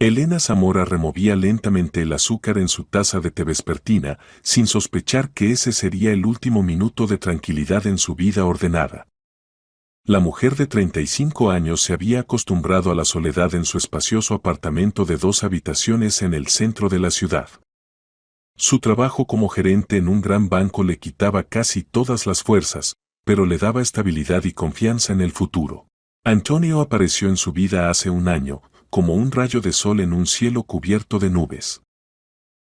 Elena Zamora removía lentamente el azúcar en su taza de té vespertina, sin sospechar que ese sería el último minuto de tranquilidad en su vida ordenada. La mujer de 35 años se había acostumbrado a la soledad en su espacioso apartamento de 2 habitaciones en el centro de la ciudad. Su trabajo como gerente en un gran banco le quitaba casi todas las fuerzas, pero le daba estabilidad y confianza en el futuro. Antonio apareció en su vida hace un año, como un rayo de sol en un cielo cubierto de nubes.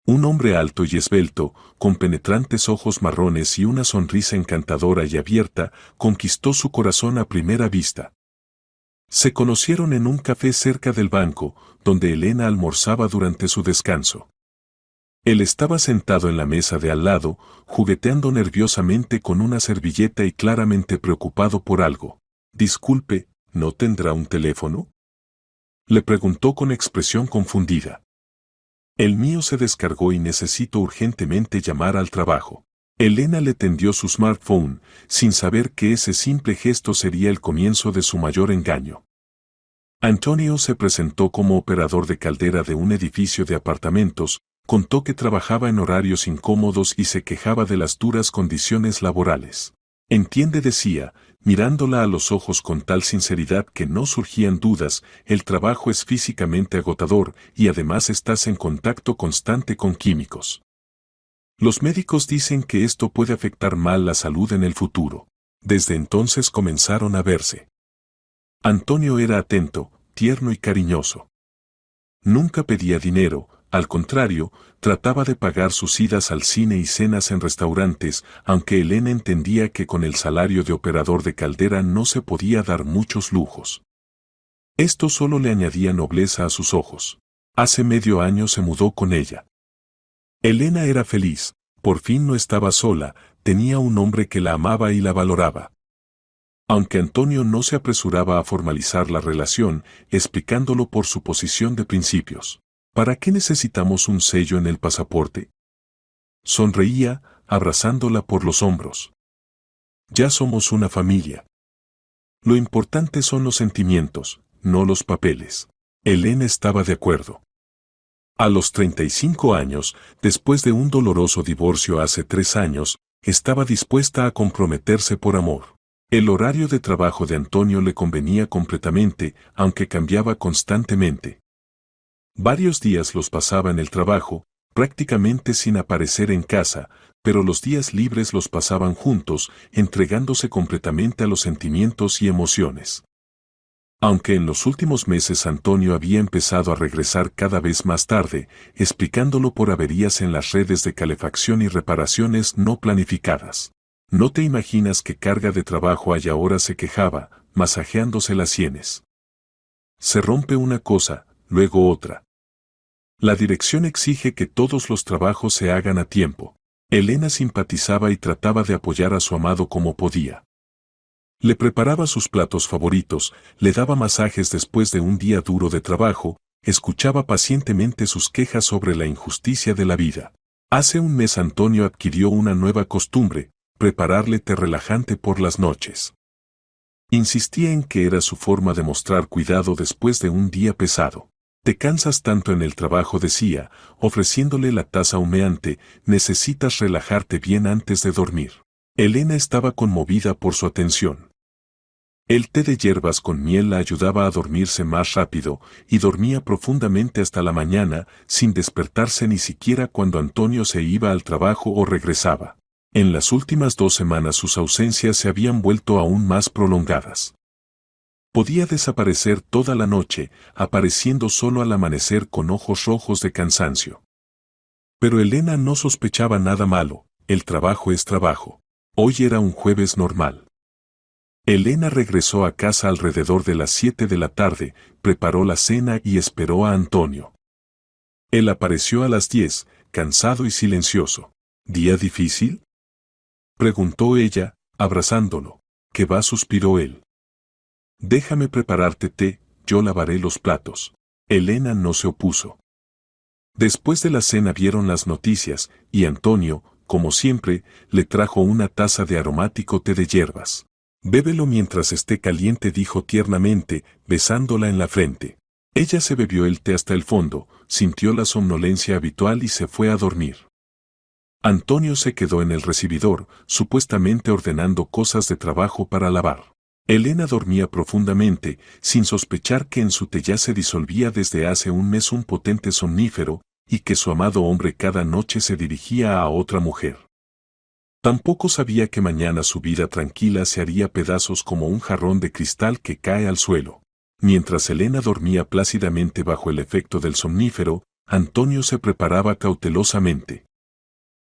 Un hombre alto y esbelto, con penetrantes ojos marrones y una sonrisa encantadora y abierta, conquistó su corazón a primera vista. Se conocieron en un café cerca del banco, donde Elena almorzaba durante su descanso. Él estaba sentado en la mesa de al lado, jugueteando nerviosamente con una servilleta y claramente preocupado por algo. «Disculpe, ¿no tendrá un teléfono?», le preguntó con expresión confundida. «El mío se descargó y necesito urgentemente llamar al trabajo». Elena le tendió su smartphone, sin saber que ese simple gesto sería el comienzo de su mayor engaño. Antonio se presentó como operador de caldera de un edificio de apartamentos, contó que trabajaba en horarios incómodos y se quejaba de las duras condiciones laborales. «Entiende», decía, mirándola a los ojos con tal sinceridad que no surgían dudas, «el trabajo es físicamente agotador y además estás en contacto constante con químicos. Los médicos dicen que esto puede afectar mal la salud en el futuro». Desde entonces comenzaron a verse. Antonio era atento, tierno y cariñoso. Nunca pedía dinero, al contrario, trataba de pagar sus idas al cine y cenas en restaurantes, aunque Elena entendía que con el salario de operador de caldera no se podía dar muchos lujos. Esto solo le añadía nobleza a sus ojos. Hace medio año se mudó con ella. Elena era feliz, por fin no estaba sola, tenía un hombre que la amaba y la valoraba. Aunque Antonio no se apresuraba a formalizar la relación, explicándolo por su posición de principios. «¿Para qué necesitamos un sello en el pasaporte?», sonreía, abrazándola por los hombros. «Ya somos una familia. Lo importante son los sentimientos, no los papeles». Elena estaba de acuerdo. A los 35 años, después de un doloroso divorcio hace 3 años, estaba dispuesta a comprometerse por amor. El horario de trabajo de Antonio le convenía completamente, aunque cambiaba constantemente. Varios días los pasaba en el trabajo, prácticamente sin aparecer en casa, pero los días libres los pasaban juntos, entregándose completamente a los sentimientos y emociones. Aunque en los últimos meses Antonio había empezado a regresar cada vez más tarde, explicándolo por averías en las redes de calefacción y reparaciones no planificadas. «No te imaginas qué carga de trabajo hay ahora», se quejaba, masajeándose las sienes. «Se rompe una cosa, luego otra. La dirección exige que todos los trabajos se hagan a tiempo». Elena simpatizaba y trataba de apoyar a su amado como podía. Le preparaba sus platos favoritos, le daba masajes después de un día duro de trabajo, escuchaba pacientemente sus quejas sobre la injusticia de la vida. Hace un mes Antonio adquirió una nueva costumbre, prepararle té relajante por las noches. Insistía en que era su forma de mostrar cuidado después de un día pesado. «Te cansas tanto en el trabajo», decía, ofreciéndole la taza humeante, «necesitas relajarte bien antes de dormir». Elena estaba conmovida por su atención. El té de hierbas con miel la ayudaba a dormirse más rápido, y dormía profundamente hasta la mañana, sin despertarse ni siquiera cuando Antonio se iba al trabajo o regresaba. En las últimas 2 semanas sus ausencias se habían vuelto aún más prolongadas. Podía desaparecer toda la noche, apareciendo solo al amanecer con ojos rojos de cansancio. Pero Elena no sospechaba nada malo, el trabajo es trabajo. Hoy era un jueves normal. Elena regresó a casa alrededor de las 7 de la tarde, preparó la cena y esperó a Antonio. Él apareció a las 10, cansado y silencioso. «¿Día difícil?», preguntó ella, abrazándolo. «¿Qué va?», suspiró él. «Déjame prepararte té, yo lavaré los platos». Elena no se opuso. Después de la cena vieron las noticias, y Antonio, como siempre, le trajo una taza de aromático té de hierbas. «Bébelo mientras esté caliente», dijo tiernamente, besándola en la frente. Ella se bebió el té hasta el fondo, sintió la somnolencia habitual y se fue a dormir. Antonio se quedó en el recibidor, supuestamente ordenando cosas de trabajo para lavar. Elena dormía profundamente, sin sospechar que en su té ya se disolvía desde hace un mes un potente somnífero, y que su amado hombre cada noche se dirigía a otra mujer. Tampoco sabía que mañana su vida tranquila se haría pedazos como un jarrón de cristal que cae al suelo. Mientras Elena dormía plácidamente bajo el efecto del somnífero, Antonio se preparaba cautelosamente.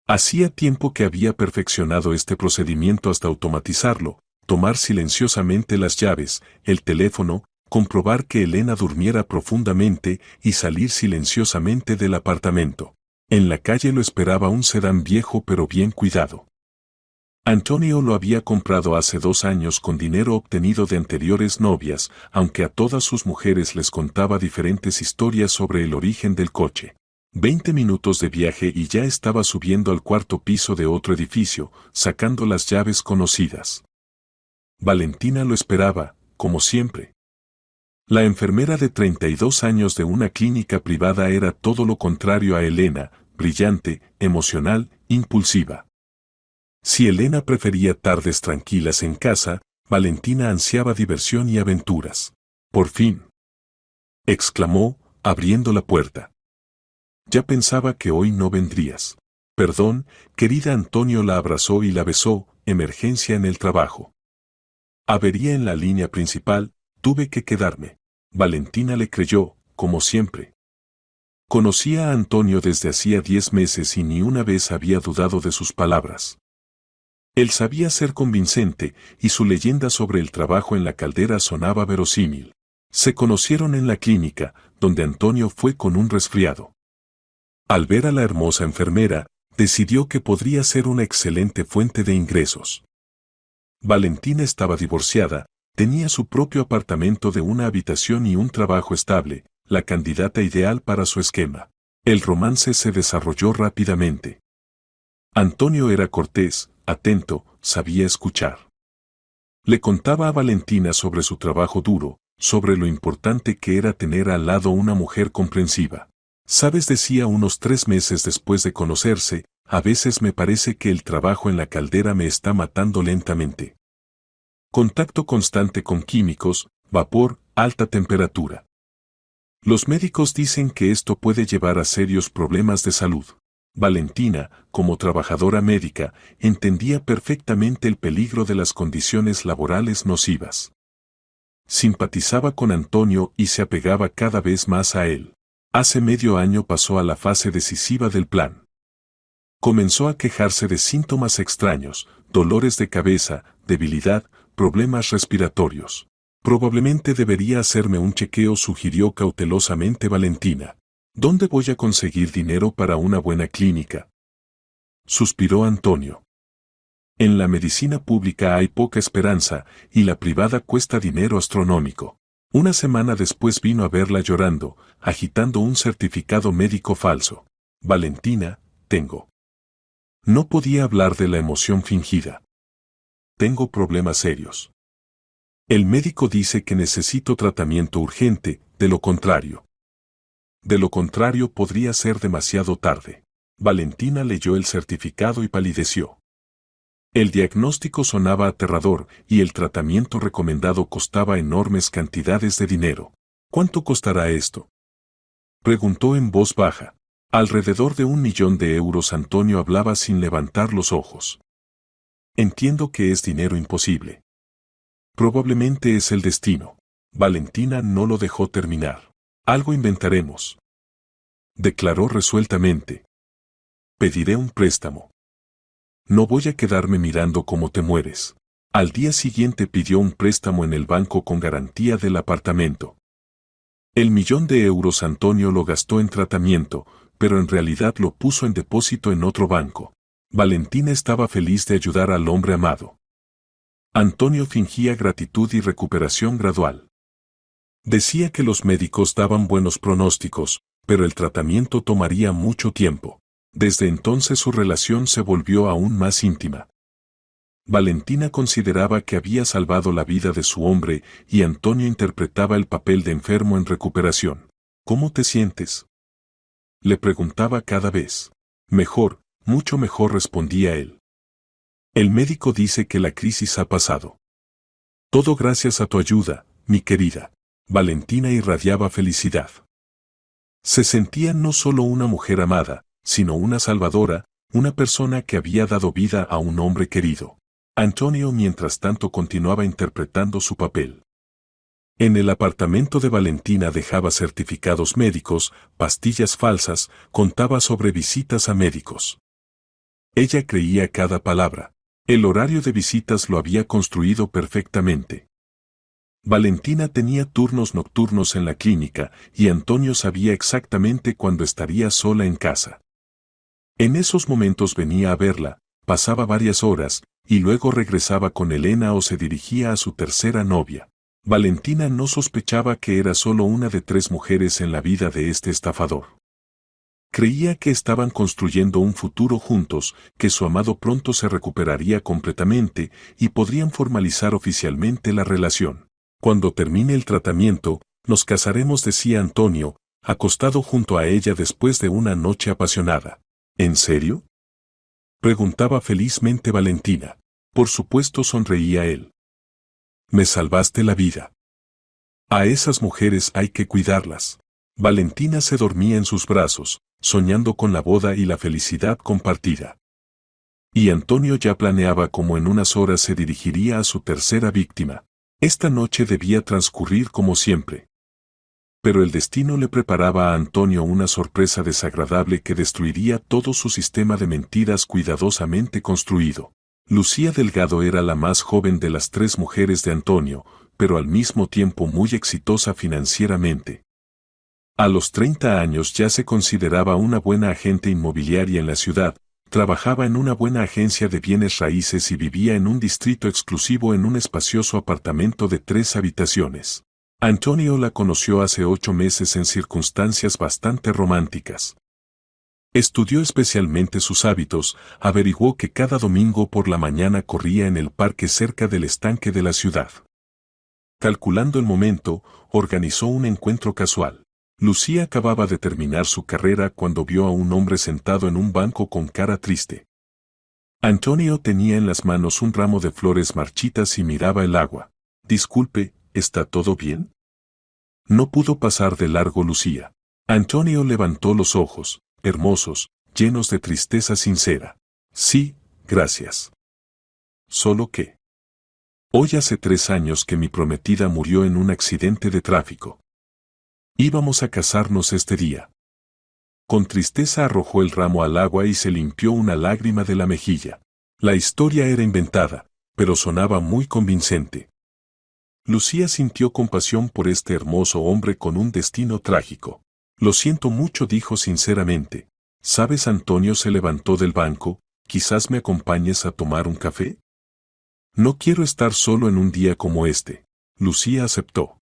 Hacía tiempo que había perfeccionado este procedimiento hasta automatizarlo, tomar silenciosamente las llaves, el teléfono, comprobar que Elena durmiera profundamente y salir silenciosamente del apartamento. En la calle lo esperaba un sedán viejo pero bien cuidado. Antonio lo había comprado hace 2 años con dinero obtenido de anteriores novias, aunque a todas sus mujeres les contaba diferentes historias sobre el origen del coche. 20 minutos de viaje y ya estaba subiendo al 4.º piso de otro edificio, sacando las llaves conocidas. Valentina lo esperaba, como siempre. La enfermera de 32 años de una clínica privada era todo lo contrario a Elena, brillante, emocional, impulsiva. Si Elena prefería tardes tranquilas en casa, Valentina ansiaba diversión y aventuras. Por fin, exclamó, abriendo la puerta. Ya pensaba que hoy no vendrías. Perdón, querida. Antonio la abrazó y la besó. Emergencia en el trabajo. Avería en la línea principal, tuve que quedarme. Valentina le creyó, como siempre. Conocía a Antonio desde hacía 10 meses y ni una vez había dudado de sus palabras. Él sabía ser convincente, y su leyenda sobre el trabajo en la caldera sonaba verosímil. Se conocieron en la clínica, donde Antonio fue con un resfriado. Al ver a la hermosa enfermera, decidió que podría ser una excelente fuente de ingresos. Valentina estaba divorciada, tenía su propio apartamento de una habitación y un trabajo estable, la candidata ideal para su esquema. El romance se desarrolló rápidamente. Antonio era cortés, atento, sabía escuchar. Le contaba a Valentina sobre su trabajo duro, sobre lo importante que era tener al lado una mujer comprensiva. Sabes, decía unos 3 meses después de conocerse, a veces me parece que el trabajo en la caldera me está matando lentamente. Contacto constante con químicos, vapor, alta temperatura. Los médicos dicen que esto puede llevar a serios problemas de salud. Valentina, como trabajadora médica, entendía perfectamente el peligro de las condiciones laborales nocivas. Simpatizaba con Antonio y se apegaba cada vez más a él. Hace medio año pasó a la fase decisiva del plan. Comenzó a quejarse de síntomas extraños, dolores de cabeza, debilidad, problemas respiratorios. Probablemente debería hacerme un chequeo, sugirió cautelosamente Valentina. ¿Dónde voy a conseguir dinero para una buena clínica?, suspiró Antonio. En la medicina pública hay poca esperanza, y la privada cuesta dinero astronómico. Una semana después vino a verla llorando, agitando un certificado médico falso. Valentina, tengo. No podía hablar de la emoción fingida. Tengo problemas serios. El médico dice que necesito tratamiento urgente, de lo contrario. De lo contrario podría ser demasiado tarde. Valentina leyó el certificado y palideció. El diagnóstico sonaba aterrador y el tratamiento recomendado costaba enormes cantidades de dinero. ¿Cuánto costará esto?, preguntó en voz baja. Alrededor de 1.000.000 de euros. Antonio hablaba sin levantar los ojos. Entiendo que es dinero imposible. Probablemente es el destino. Valentina no lo dejó terminar. Algo inventaremos, declaró resueltamente. Pediré un préstamo. No voy a quedarme mirando cómo te mueres. Al día siguiente pidió un préstamo en el banco con garantía del apartamento. El 1.000.000 de euros Antonio lo gastó en tratamiento, pero en realidad lo puso en depósito en otro banco. Valentina estaba feliz de ayudar al hombre amado. Antonio fingía gratitud y recuperación gradual. Decía que los médicos daban buenos pronósticos, pero el tratamiento tomaría mucho tiempo. Desde entonces su relación se volvió aún más íntima. Valentina consideraba que había salvado la vida de su hombre y Antonio interpretaba el papel de enfermo en recuperación. ¿Cómo te sientes?, le preguntaba cada vez. Mejor, mucho mejor, respondía él. El médico dice que la crisis ha pasado. Todo gracias a tu ayuda, mi querida. Valentina irradiaba felicidad. Se sentía no solo una mujer amada, sino una salvadora, una persona que había dado vida a un hombre querido. Antonio, mientras tanto, continuaba interpretando su papel. En el apartamento de Valentina dejaba certificados médicos, pastillas falsas, contaba sobre visitas a médicos. Ella creía cada palabra. El horario de visitas lo había construido perfectamente. Valentina tenía turnos nocturnos en la clínica y Antonio sabía exactamente cuándo estaría sola en casa. En esos momentos venía a verla, pasaba varias horas, y luego regresaba con Elena o se dirigía a su tercera novia. Valentina no sospechaba que era solo una de 3 mujeres en la vida de este estafador. Creía que estaban construyendo un futuro juntos, que su amado pronto se recuperaría completamente y podrían formalizar oficialmente la relación. Cuando termine el tratamiento, nos casaremos, decía Antonio, acostado junto a ella después de una noche apasionada. ¿En serio?, preguntaba felizmente Valentina. Por supuesto, sonreía él. Me salvaste la vida. A esas mujeres hay que cuidarlas. Valentina se dormía en sus brazos, soñando con la boda y la felicidad compartida. Y Antonio ya planeaba cómo en unas horas se dirigiría a su tercera víctima. Esta noche debía transcurrir como siempre. Pero el destino le preparaba a Antonio una sorpresa desagradable que destruiría todo su sistema de mentiras cuidadosamente construido. Lucía Delgado era la más joven de las 3 mujeres de Antonio, pero al mismo tiempo muy exitosa financieramente. A los 30 años ya se consideraba una buena agente inmobiliaria en la ciudad, trabajaba en una buena agencia de bienes raíces y vivía en un distrito exclusivo en un espacioso apartamento de 3 habitaciones. Antonio la conoció hace 8 meses en circunstancias bastante románticas. Estudió especialmente sus hábitos, averiguó que cada domingo por la mañana corría en el parque cerca del estanque de la ciudad. Calculando el momento, organizó un encuentro casual. Lucía acababa de terminar su carrera cuando vio a un hombre sentado en un banco con cara triste. Antonio tenía en las manos un ramo de flores marchitas y miraba el agua. Disculpe, ¿está todo bien? No pudo pasar de largo Lucía. Antonio levantó los ojos, hermosos, llenos de tristeza sincera. Sí, gracias. Solo que hoy hace 3 años que mi prometida murió en un accidente de tráfico. Íbamos a casarnos este día. Con tristeza arrojó el ramo al agua y se limpió una lágrima de la mejilla. La historia era inventada, pero sonaba muy convincente. Lucía sintió compasión por este hermoso hombre con un destino trágico. Lo siento mucho, dijo sinceramente. ¿Sabes? Antonio se levantó del banco. ¿Quizás me acompañes a tomar un café? No quiero estar solo en un día como este. Lucía aceptó.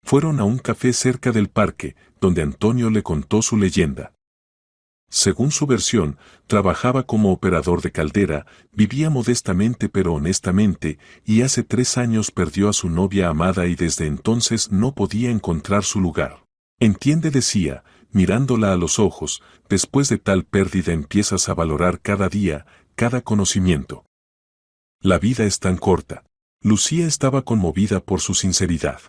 Fueron a un café cerca del parque, donde Antonio le contó su leyenda. Según su versión, trabajaba como operador de caldera, vivía modestamente pero honestamente, y hace 3 años perdió a su novia amada y desde entonces no podía encontrar su lugar. Entiende, decía, mirándola a los ojos, después de tal pérdida empiezas a valorar cada día, cada conocimiento. La vida es tan corta. Lucía estaba conmovida por su sinceridad.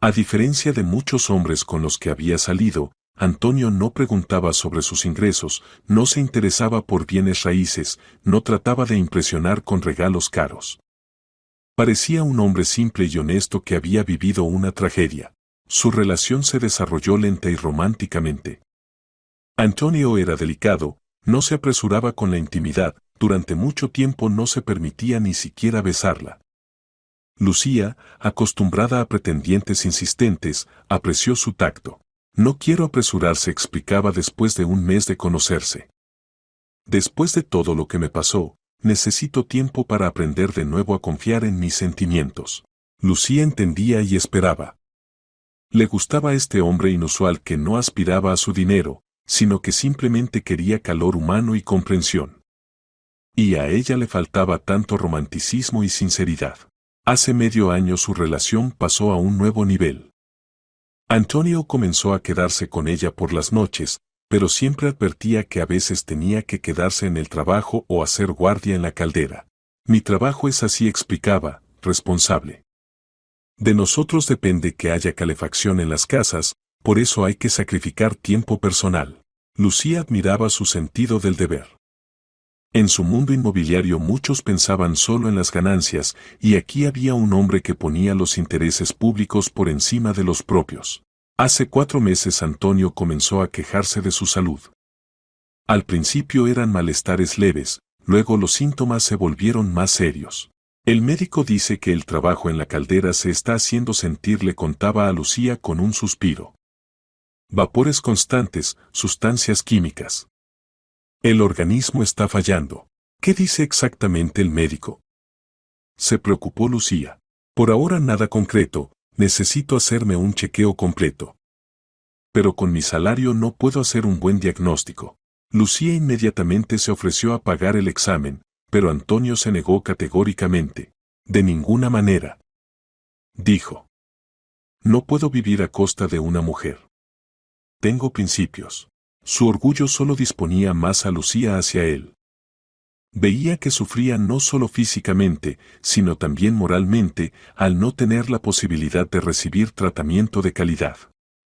A diferencia de muchos hombres con los que había salido, Antonio no preguntaba sobre sus ingresos, no se interesaba por bienes raíces, no trataba de impresionar con regalos caros. Parecía un hombre simple y honesto que había vivido una tragedia. Su relación se desarrolló lenta y románticamente. Antonio era delicado, no se apresuraba con la intimidad, durante mucho tiempo no se permitía ni siquiera besarla. Lucía, acostumbrada a pretendientes insistentes, apreció su tacto. No quiero apresurarse, explicaba después de un mes de conocerse. Después de todo lo que me pasó, necesito tiempo para aprender de nuevo a confiar en mis sentimientos. Lucía entendía y esperaba. Le gustaba este hombre inusual que no aspiraba a su dinero, sino que simplemente quería calor humano y comprensión. Y a ella le faltaba tanto romanticismo y sinceridad. Hace medio año su relación pasó a un nuevo nivel. Antonio comenzó a quedarse con ella por las noches, pero siempre advertía que a veces tenía que quedarse en el trabajo o hacer guardia en la caldera. Mi trabajo es así, explicaba, responsable. De nosotros depende que haya calefacción en las casas, por eso hay que sacrificar tiempo personal. Lucía admiraba su sentido del deber. En su mundo inmobiliario muchos pensaban solo en las ganancias, y aquí había un hombre que ponía los intereses públicos por encima de los propios. Hace 4 meses Antonio comenzó a quejarse de su salud. Al principio eran malestares leves, luego los síntomas se volvieron más serios. El médico dice que el trabajo en la caldera se está haciendo sentir, le contaba a Lucía con un suspiro. Vapores constantes, sustancias químicas. El organismo está fallando. ¿Qué dice exactamente el médico? Se preocupó Lucía. Por ahora nada concreto, necesito hacerme un chequeo completo. Pero con mi salario no puedo hacer un buen diagnóstico. Lucía inmediatamente se ofreció a pagar el examen, pero Antonio se negó categóricamente. De ninguna manera. Dijo. No puedo vivir a costa de una mujer. Tengo principios. Su orgullo solo disponía más a Lucía hacia él. Veía que sufría no solo físicamente, sino también moralmente, al no tener la posibilidad de recibir tratamiento de calidad.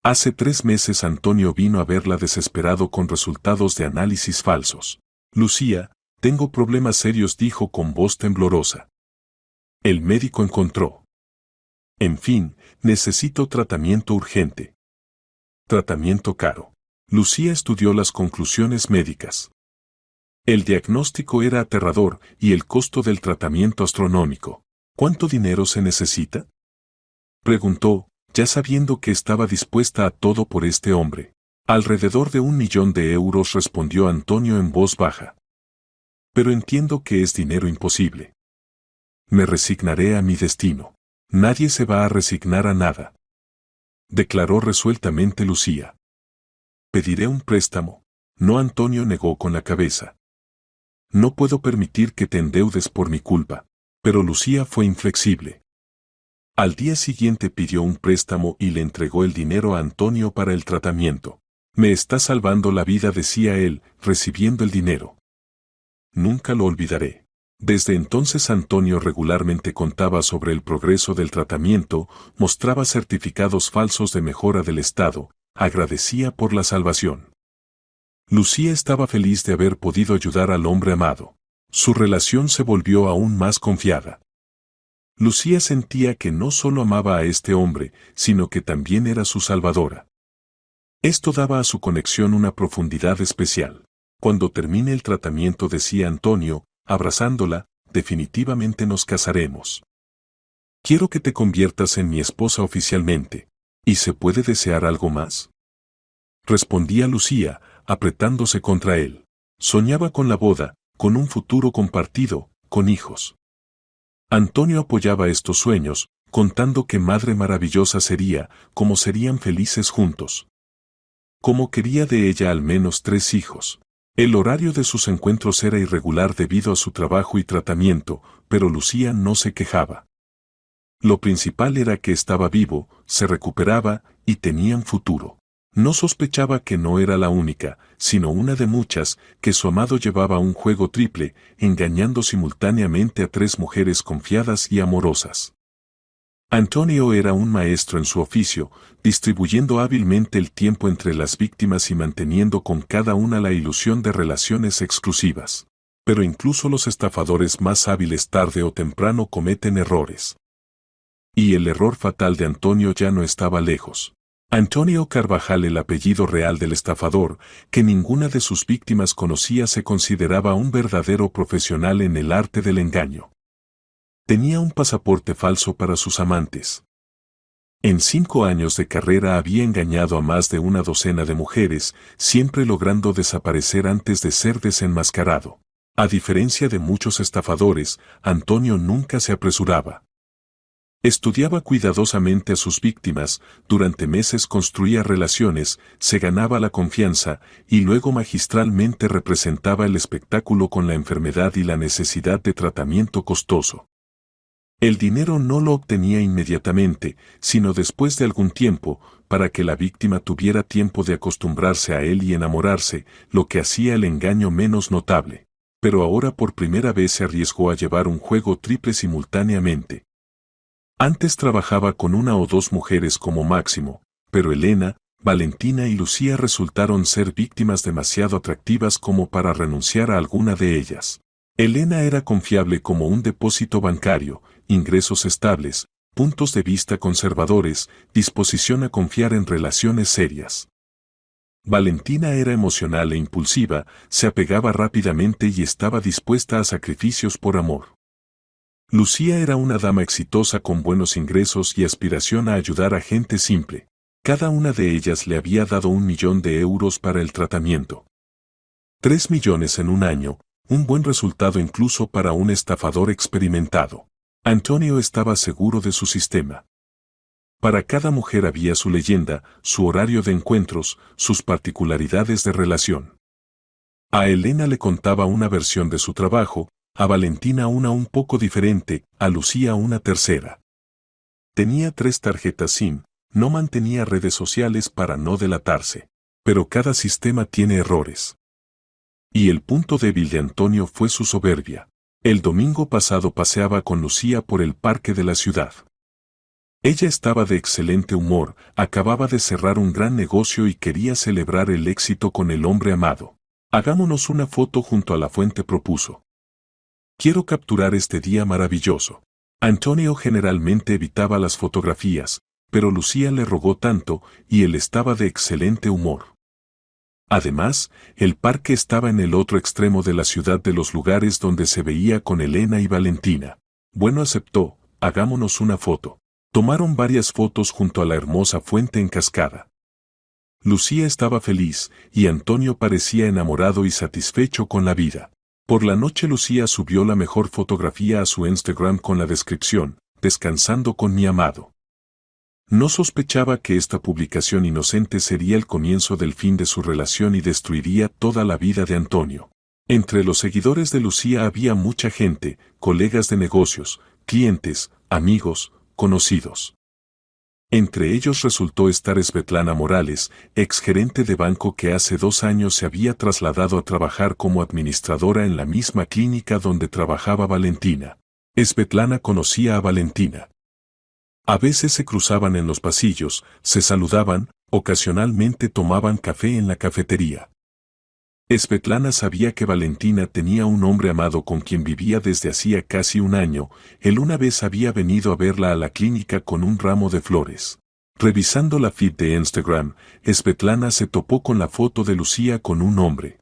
Hace 3 meses Antonio vino a verla desesperado con resultados de análisis falsos. Lucía, tengo problemas serios, dijo con voz temblorosa. El médico encontró. En fin, necesito tratamiento urgente. Tratamiento caro. Lucía estudió las conclusiones médicas. El diagnóstico era aterrador y el costo del tratamiento astronómico. ¿Cuánto dinero se necesita? Preguntó, ya sabiendo que estaba dispuesta a todo por este hombre. Alrededor de 1.000.000 de euros, respondió Antonio en voz baja. Pero entiendo que es dinero imposible. Me resignaré a mi destino. Nadie se va a resignar a nada. Declaró resueltamente Lucía. Pediré un préstamo. No, Antonio negó con la cabeza. No puedo permitir que te endeudes por mi culpa. Pero Lucía fue inflexible. Al día siguiente pidió un préstamo y le entregó el dinero a Antonio para el tratamiento. Me está salvando la vida, decía él, recibiendo el dinero. Nunca lo olvidaré. Desde entonces Antonio regularmente contaba sobre el progreso del tratamiento, mostraba certificados falsos de mejora del estado, agradecía por la salvación. Lucía estaba feliz de haber podido ayudar al hombre amado. Su relación se volvió aún más confiada. Lucía sentía que no solo amaba a este hombre, sino que también era su salvadora. Esto daba a su conexión una profundidad especial. Cuando termine el tratamiento, decía Antonio, abrazándola, definitivamente nos casaremos. Quiero que te conviertas en mi esposa oficialmente. ¿Y se puede desear algo más? Respondía Lucía, apretándose contra él. Soñaba con la boda, con un futuro compartido, con hijos. Antonio apoyaba estos sueños, contando qué madre maravillosa sería, cómo serían felices juntos. Cómo quería de ella al menos 3 hijos. El horario de sus encuentros era irregular debido a su trabajo y tratamiento, pero Lucía no se quejaba. Lo principal era que estaba vivo, se recuperaba y tenían futuro. No sospechaba que no era la única, sino una de muchas, que su amado llevaba un juego triple, engañando simultáneamente a 3 mujeres confiadas y amorosas. Antonio era un maestro en su oficio, distribuyendo hábilmente el tiempo entre las víctimas y manteniendo con cada una la ilusión de relaciones exclusivas. Pero incluso los estafadores más hábiles tarde o temprano cometen errores. Y el error fatal de Antonio ya no estaba lejos. Antonio Carvajal, el apellido real del estafador, que ninguna de sus víctimas conocía, se consideraba un verdadero profesional en el arte del engaño. Tenía un pasaporte falso para sus amantes. En 5 años de carrera había engañado a más de una docena de mujeres, siempre logrando desaparecer antes de ser desenmascarado. A diferencia de muchos estafadores, Antonio nunca se apresuraba. Estudiaba cuidadosamente a sus víctimas, durante meses construía relaciones, se ganaba la confianza, y luego magistralmente representaba el espectáculo con la enfermedad y la necesidad de tratamiento costoso. El dinero no lo obtenía inmediatamente, sino después de algún tiempo, para que la víctima tuviera tiempo de acostumbrarse a él y enamorarse, lo que hacía el engaño menos notable. Pero ahora por primera vez se arriesgó a llevar un juego triple simultáneamente. Antes trabajaba con una o dos mujeres como máximo, pero Elena, Valentina y Lucía resultaron ser víctimas demasiado atractivas como para renunciar a alguna de ellas. Elena era confiable como un depósito bancario, ingresos estables, puntos de vista conservadores, disposición a confiar en relaciones serias. Valentina era emocional e impulsiva, se apegaba rápidamente y estaba dispuesta a sacrificios por amor. Lucía era una dama exitosa con buenos ingresos y aspiración a ayudar a gente simple. Cada una de ellas le había dado 1.000.000 de euros para el tratamiento. 3 millones en un año, un buen resultado incluso para un estafador experimentado. Antonio estaba seguro de su sistema. Para cada mujer había su leyenda, su horario de encuentros, sus particularidades de relación. A Elena le contaba una versión de su trabajo, a Valentina una un poco diferente, a Lucía una tercera. Tenía 3 tarjetas SIM, no mantenía redes sociales para no delatarse. Pero cada sistema tiene errores. Y el punto débil de Antonio fue su soberbia. El domingo pasado paseaba con Lucía por el parque de la ciudad. Ella estaba de excelente humor, acababa de cerrar un gran negocio y quería celebrar el éxito con el hombre amado. Hagámonos una foto junto a la fuente, propuso. Quiero capturar este día maravilloso. Antonio generalmente evitaba las fotografías, pero Lucía le rogó tanto, y él estaba de excelente humor. Además, el parque estaba en el otro extremo de la ciudad de los lugares donde se veía con Elena y Valentina. Bueno, aceptó, hagámonos una foto. Tomaron varias fotos junto a la hermosa fuente en cascada. Lucía estaba feliz, y Antonio parecía enamorado y satisfecho con la vida. Por la noche Lucía subió la mejor fotografía a su Instagram con la descripción, descansando con mi amado. No sospechaba que esta publicación inocente sería el comienzo del fin de su relación y destruiría toda la vida de Antonio. Entre los seguidores de Lucía había mucha gente, colegas de negocios, clientes, amigos, conocidos. Entre ellos resultó estar Svetlana Morales, exgerente de banco que hace 2 años se había trasladado a trabajar como administradora en la misma clínica donde trabajaba Valentina. Svetlana conocía a Valentina. A veces se cruzaban en los pasillos, se saludaban, ocasionalmente tomaban café en la cafetería. Svetlana sabía que Valentina tenía un hombre amado con quien vivía desde hacía casi un año. Él una vez había venido a verla a la clínica con un ramo de flores. Revisando la feed de Instagram, Svetlana se topó con la foto de Lucía con un hombre.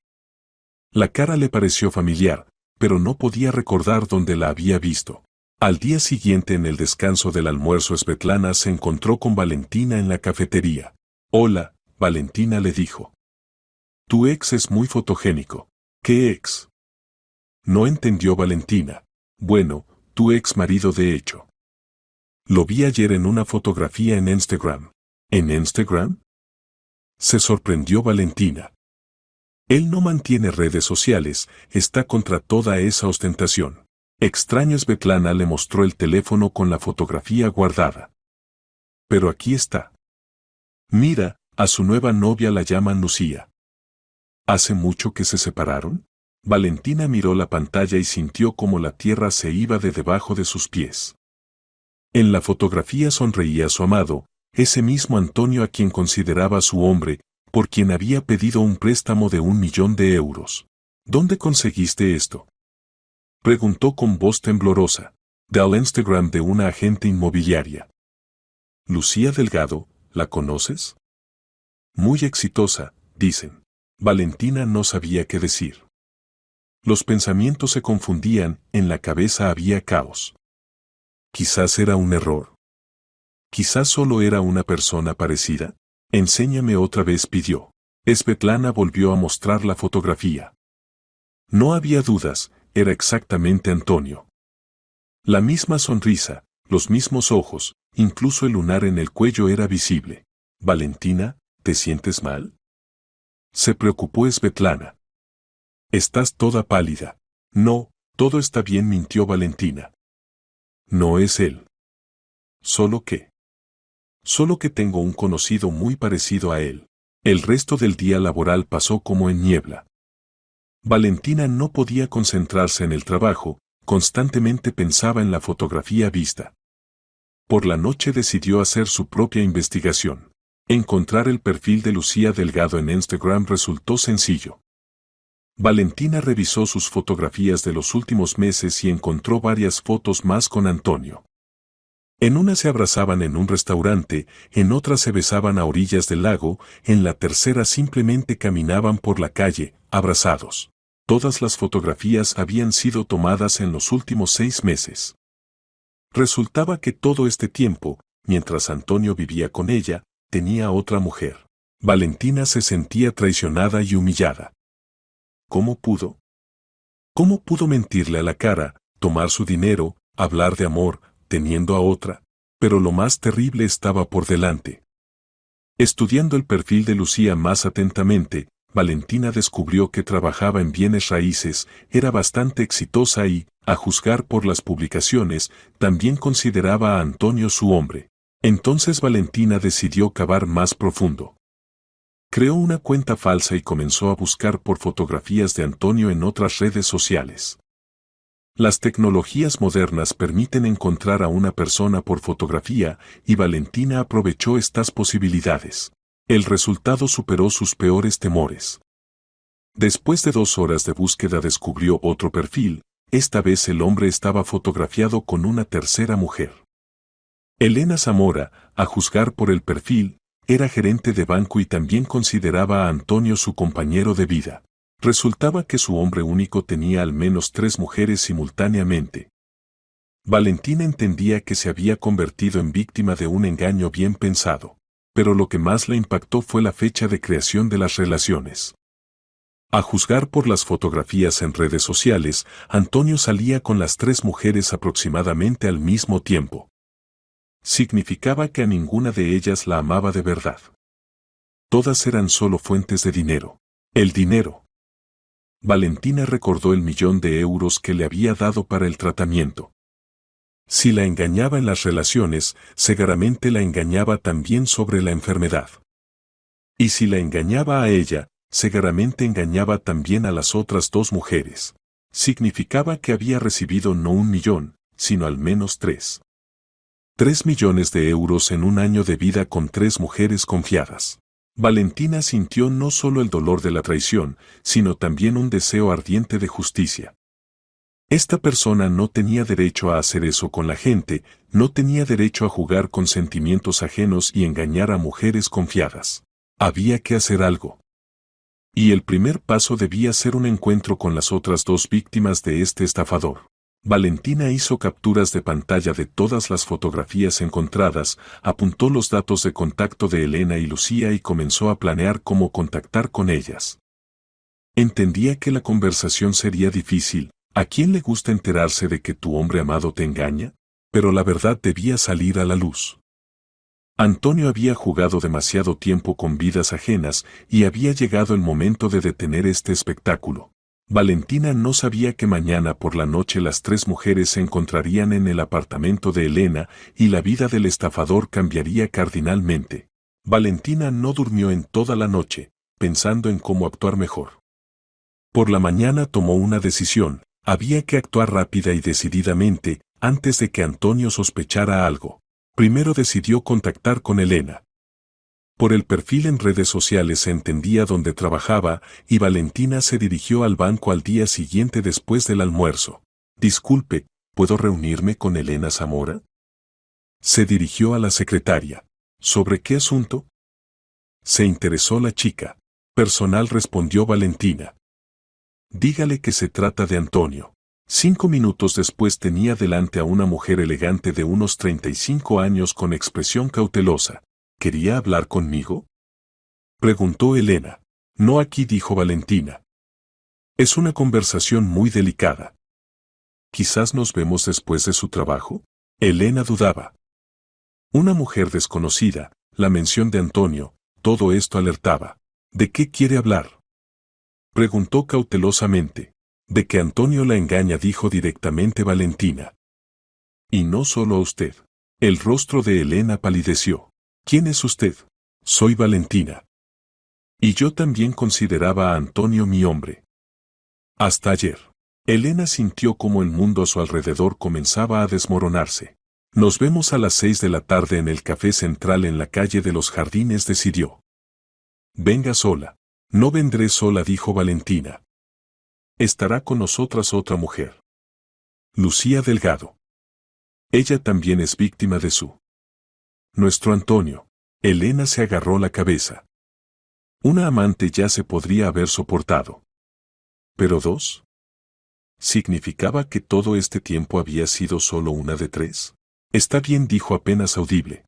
La cara le pareció familiar, pero no podía recordar dónde la había visto. Al día siguiente, en el descanso del almuerzo, Svetlana se encontró con Valentina en la cafetería. Hola, Valentina le dijo. Tu ex es muy fotogénico. ¿Qué ex? No entendió Valentina. Bueno, tu ex marido de hecho. Lo vi ayer en una fotografía en Instagram. ¿En Instagram? Se sorprendió Valentina. Él no mantiene redes sociales, está contra toda esa ostentación. Extraño. Svetlana le mostró el teléfono con la fotografía guardada. Pero aquí está. Mira, a su nueva novia la llaman Lucía. ¿Hace mucho que se separaron? Valentina miró la pantalla y sintió como la tierra se iba de debajo de sus pies. En la fotografía sonreía su amado, ese mismo Antonio a quien consideraba su hombre, por quien había pedido un préstamo de 1.000.000 de euros. ¿Dónde conseguiste esto?, preguntó con voz temblorosa. Del Instagram de una agente inmobiliaria. Lucía Delgado, ¿la conoces? Muy exitosa, dicen. Valentina no sabía qué decir. Los pensamientos se confundían, en la cabeza había caos. Quizás era un error. Quizás solo era una persona parecida. Enséñame otra vez, pidió. Svetlana volvió a mostrar la fotografía. No había dudas, era exactamente Antonio. La misma sonrisa, los mismos ojos, incluso el lunar en el cuello era visible. Valentina, ¿te sientes mal? Se preocupó Svetlana. Estás toda pálida. No, todo está bien, mintió Valentina. No es él. Solo que tengo un conocido muy parecido a él. El resto del día laboral pasó como en niebla. Valentina no podía concentrarse en el trabajo, constantemente pensaba en la fotografía vista. Por la noche decidió hacer su propia investigación. Encontrar el perfil de Lucía Delgado en Instagram resultó sencillo. Valentina revisó sus fotografías de los últimos meses y encontró varias fotos más con Antonio. En una se abrazaban en un restaurante, en otra se besaban a orillas del lago, en la tercera simplemente caminaban por la calle, abrazados. Todas las fotografías habían sido tomadas en los últimos 6 meses. Resultaba que todo este tiempo, mientras Antonio vivía con ella, tenía otra mujer. Valentina se sentía traicionada y humillada. ¿Cómo pudo? ¿Cómo pudo mentirle a la cara, tomar su dinero, hablar de amor, teniendo a otra? Pero lo más terrible estaba por delante. Estudiando el perfil de Lucía más atentamente, Valentina descubrió que trabajaba en bienes raíces, era bastante exitosa y, a juzgar por las publicaciones, también consideraba a Antonio su hombre. Entonces Valentina decidió cavar más profundo. Creó una cuenta falsa y comenzó a buscar por fotografías de Antonio en otras redes sociales. Las tecnologías modernas permiten encontrar a una persona por fotografía y Valentina aprovechó estas posibilidades. El resultado superó sus peores temores. Después de 2 horas de búsqueda descubrió otro perfil, esta vez el hombre estaba fotografiado con una tercera mujer. Elena Zamora, a juzgar por el perfil, era gerente de banco y también consideraba a Antonio su compañero de vida. Resultaba que su hombre único tenía al menos 3 mujeres simultáneamente. Valentina entendía que se había convertido en víctima de un engaño bien pensado, pero lo que más le impactó fue la fecha de creación de las relaciones. A juzgar por las fotografías en redes sociales, Antonio salía con las 3 mujeres aproximadamente al mismo tiempo. Significaba que a ninguna de ellas la amaba de verdad. Todas eran solo fuentes de dinero. El dinero. Valentina recordó el €1.000.000 que le había dado para el tratamiento. Si la engañaba en las relaciones, seguramente la engañaba también sobre la enfermedad. Y si la engañaba a ella, seguramente engañaba también a las otras 2 mujeres. Significaba que había recibido no 1.000.000, sino al menos 3. 3 millones de euros en un año de vida con 3 mujeres confiadas. Valentina sintió no solo el dolor de la traición, sino también un deseo ardiente de justicia. Esta persona no tenía derecho a hacer eso con la gente, no tenía derecho a jugar con sentimientos ajenos y engañar a mujeres confiadas. Había que hacer algo. Y el primer paso debía ser un encuentro con las otras 2 víctimas de este estafador. Valentina hizo capturas de pantalla de todas las fotografías encontradas, apuntó los datos de contacto de Elena y Lucía y comenzó a planear cómo contactar con ellas. Entendía que la conversación sería difícil. ¿A quién le gusta enterarse de que tu hombre amado te engaña? Pero la verdad debía salir a la luz. Antonio había jugado demasiado tiempo con vidas ajenas y había llegado el momento de detener este espectáculo. Valentina no sabía que mañana por la noche las 3 mujeres se encontrarían en el apartamento de Elena y la vida del estafador cambiaría cardinalmente. Valentina no durmió en toda la noche, pensando en cómo actuar mejor. Por la mañana tomó una decisión, había que actuar rápida y decididamente, antes de que Antonio sospechara algo. Primero decidió contactar con Elena. Por el perfil en redes sociales se entendía dónde trabajaba y Valentina se dirigió al banco al día siguiente después del almuerzo. Disculpe, ¿puedo reunirme con Elena Zamora? Se dirigió a la secretaria. ¿Sobre qué asunto? Se interesó la chica. Personal, respondió Valentina. Dígale que se trata de Antonio. 5 minutos después tenía delante a una mujer elegante de unos 35 años con expresión cautelosa. ¿Quería hablar conmigo? Preguntó Elena. No aquí, dijo Valentina. Es una conversación muy delicada. Quizás nos vemos después de su trabajo. Elena dudaba. Una mujer desconocida, la mención de Antonio, todo esto alertaba. ¿De qué quiere hablar? Preguntó cautelosamente. De que Antonio la engaña, dijo directamente Valentina. Y no solo a usted. El rostro de Elena palideció. ¿Quién es usted? Soy Valentina. Y yo también consideraba a Antonio mi hombre. Hasta ayer. Elena sintió como el mundo a su alrededor comenzaba a desmoronarse. Nos vemos a las 6 de la tarde en el Café Central en la calle de los Jardines, decidió. Venga sola. No vendré sola, dijo Valentina. Estará con nosotras otra mujer. Lucía Delgado. Ella también es víctima de su. Nuestro Antonio. Elena se agarró la cabeza. Una amante ya se podría haber soportado. ¿Pero dos? ¿Significaba que todo este tiempo había sido solo una de tres? Está bien, dijo apenas audible.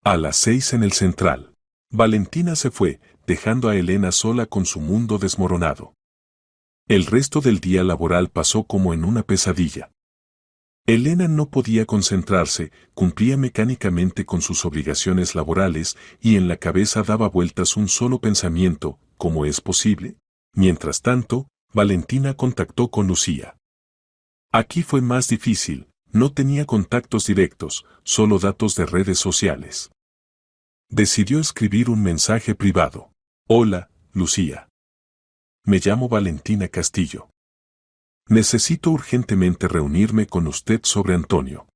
A las 6 en el Central. Valentina se fue, dejando a Elena sola con su mundo desmoronado. El resto del día laboral pasó como en una pesadilla. Elena no podía concentrarse, cumplía mecánicamente con sus obligaciones laborales y en la cabeza daba vueltas un solo pensamiento: ¿cómo es posible? Mientras tanto, Valentina contactó con Lucía. Aquí fue más difícil, no tenía contactos directos, solo datos de redes sociales. Decidió escribir un mensaje privado. Hola, Lucía. Me llamo Valentina Castillo. Necesito urgentemente reunirme con usted sobre Antonio.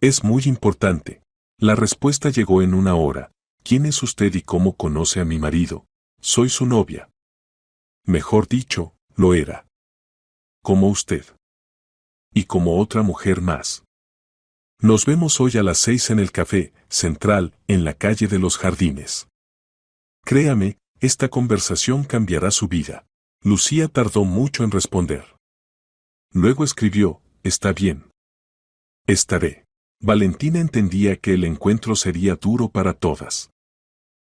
Es muy importante. La respuesta llegó en una hora. ¿Quién es usted y cómo conoce a mi marido? Soy su novia. Mejor dicho, lo era. Como usted. Y como otra mujer más. Nos vemos hoy a las 6 en el Café Central, en la calle de los Jardines. Créame, esta conversación cambiará su vida. Lucía tardó mucho en responder. Luego escribió: está bien. Estaré. Valentina entendía que el encuentro sería duro para todas.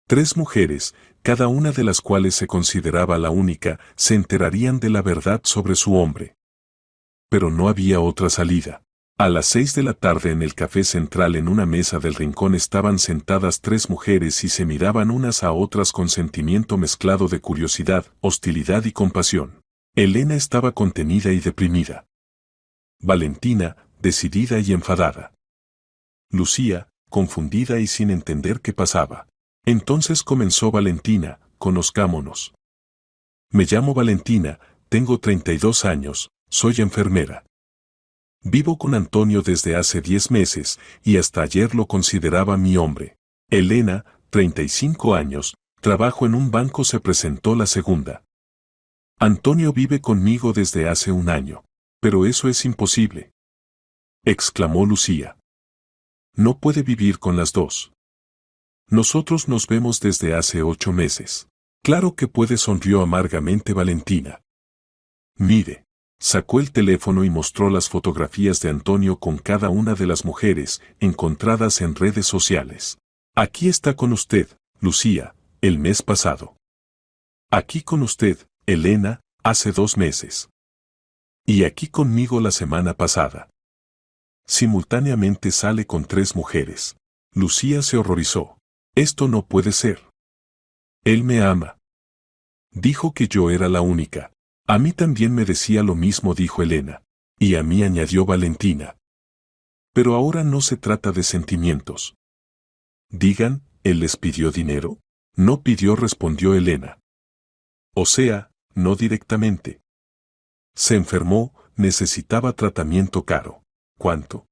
3 mujeres, cada una de las cuales se consideraba la única, se enterarían de la verdad sobre su hombre. Pero no había otra salida. A las 6 de la tarde en el Café Central, en una mesa del rincón, estaban sentadas 3 mujeres y se miraban unas a otras con sentimiento mezclado de curiosidad, hostilidad y compasión. Elena estaba contenida y deprimida. Valentina, decidida y enfadada. Lucía, confundida y sin entender qué pasaba. Entonces comenzó Valentina: conozcámonos. Me llamo Valentina, tengo 32 años, soy enfermera. Vivo con Antonio desde hace 10 meses, y hasta ayer lo consideraba mi hombre. Elena, 35 años, trabajo en un banco, se presentó la segunda. Antonio vive conmigo desde hace un año. Pero eso es imposible, exclamó Lucía. No puede vivir con las dos. Nosotros nos vemos desde hace 8 meses. Claro que puede, sonrió amargamente Valentina. Mire. Sacó el teléfono y mostró las fotografías de Antonio con cada una de las mujeres encontradas en redes sociales. Aquí está con usted, Lucía, el mes pasado. Aquí con usted, Elena, hace 2 meses. Y aquí conmigo la semana pasada. Simultáneamente sale con 3 mujeres. Lucía se horrorizó. Esto no puede ser. Él me ama. Dijo que yo era la única. A mí también me decía lo mismo, dijo Elena. Y a mí, añadió Valentina. Pero ahora no se trata de sentimientos. Digan, ¿él les pidió dinero? No pidió, respondió Elena. O sea, no directamente. Se enfermó, necesitaba tratamiento caro. ¿Cuánto?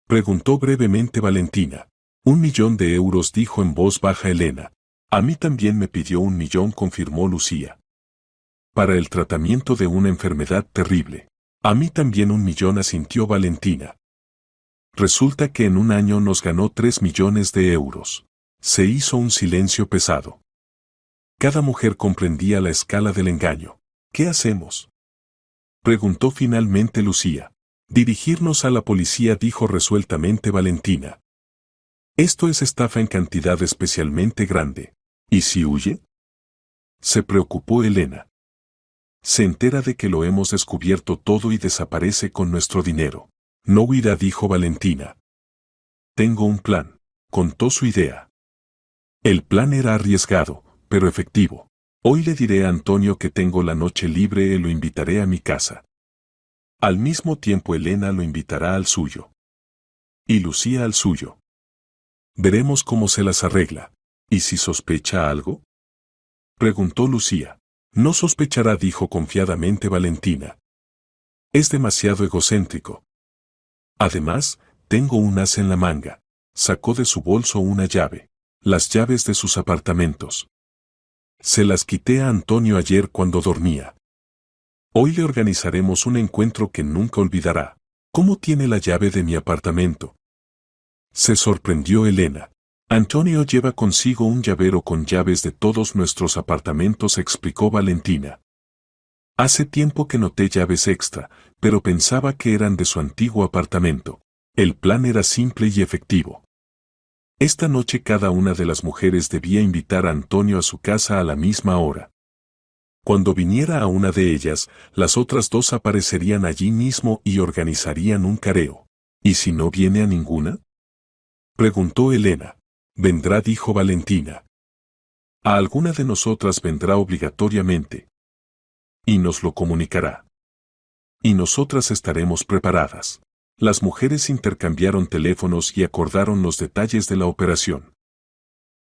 Preguntó brevemente Valentina. 1.000.000 de euros, dijo en voz baja Elena. A mí también me pidió 1.000.000, confirmó Lucía. Para el tratamiento de una enfermedad terrible. A mí también 1.000.000, asintió Valentina. Resulta que en un año nos ganó 3 millones de euros. Se hizo un silencio pesado. Cada mujer comprendía la escala del engaño. ¿Qué hacemos?, preguntó finalmente Lucía. Dirigirnos a la policía, dijo resueltamente Valentina. Esto es estafa en cantidad especialmente grande. ¿Y si huye?, se preocupó Elena. Se entera de que lo hemos descubierto todo y desaparece con nuestro dinero. No huirá, dijo Valentina. Tengo un plan, contó su idea. El plan era arriesgado, pero efectivo. Hoy le diré a Antonio que tengo la noche libre y lo invitaré a mi casa. Al mismo tiempo Elena lo invitará al suyo. Y Lucía al suyo. Veremos cómo se las arregla. ¿Y si sospecha algo? Preguntó Lucía. No sospechará, dijo confiadamente Valentina. Es demasiado egocéntrico. Además, tengo un as en la manga. Sacó de su bolso una llave. Las llaves de sus apartamentos. Se las quité a Antonio ayer cuando dormía. Hoy le organizaremos un encuentro que nunca olvidará. ¿Cómo tiene la llave de mi apartamento? Se sorprendió Elena. Antonio lleva consigo un llavero con llaves de todos nuestros apartamentos, explicó Valentina. Hace tiempo que noté llaves extra, pero pensaba que eran de su antiguo apartamento. El plan era simple y efectivo. Esta noche cada una de las mujeres debía invitar a Antonio a su casa a la misma hora. Cuando viniera a una de ellas, las otras dos aparecerían allí mismo y organizarían un careo. ¿Y si no viene a ninguna? Preguntó Elena. Vendrá, dijo Valentina. A alguna de nosotras vendrá obligatoriamente. Y nos lo comunicará. Y nosotras estaremos preparadas. Las mujeres intercambiaron teléfonos y acordaron los detalles de la operación.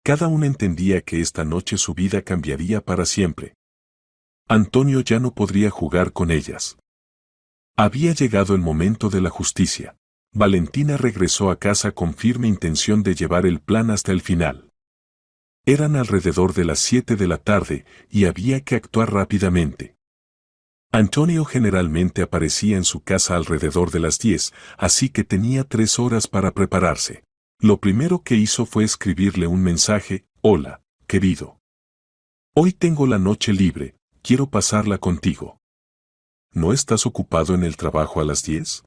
Cada una entendía que esta noche su vida cambiaría para siempre. Antonio ya no podría jugar con ellas. Había llegado el momento de la justicia. Valentina regresó a casa con firme intención de llevar el plan hasta el final. Eran alrededor de las 7 de la tarde y había que actuar rápidamente. Antonio generalmente aparecía en su casa alrededor de las 10, así que tenía 3 horas para prepararse. Lo primero que hizo fue escribirle un mensaje: Hola, querido. Hoy tengo la noche libre, quiero pasarla contigo. ¿No estás ocupado en el trabajo a las 10?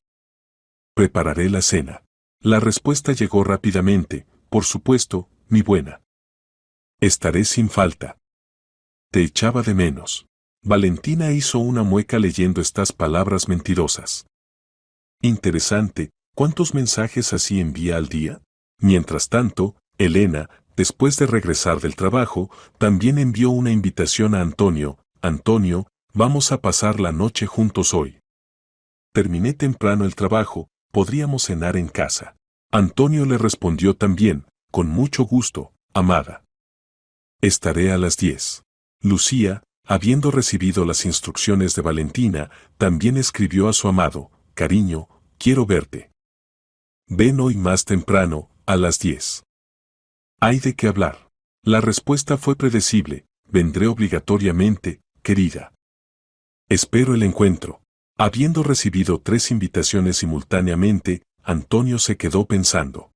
Prepararé la cena. La respuesta llegó rápidamente: por supuesto, mi buena. Estaré sin falta. Te echaba de menos. Valentina hizo una mueca leyendo estas palabras mentirosas. Interesante, ¿cuántos mensajes así envía al día? Mientras tanto, Elena, después de regresar del trabajo, también envió una invitación a Antonio. Antonio, vamos a pasar la noche juntos hoy. Terminé temprano el trabajo, podríamos cenar en casa. Antonio le respondió también: con mucho gusto, amada. Estaré a las 10. Lucía, habiendo recibido las instrucciones de Valentina, también escribió a su amado: cariño, quiero verte. Ven hoy más temprano, a las 10. Hay de qué hablar. La respuesta fue predecible: vendré obligatoriamente, querida. Espero el encuentro. Habiendo recibido 3 invitaciones simultáneamente, Antonio se quedó pensando.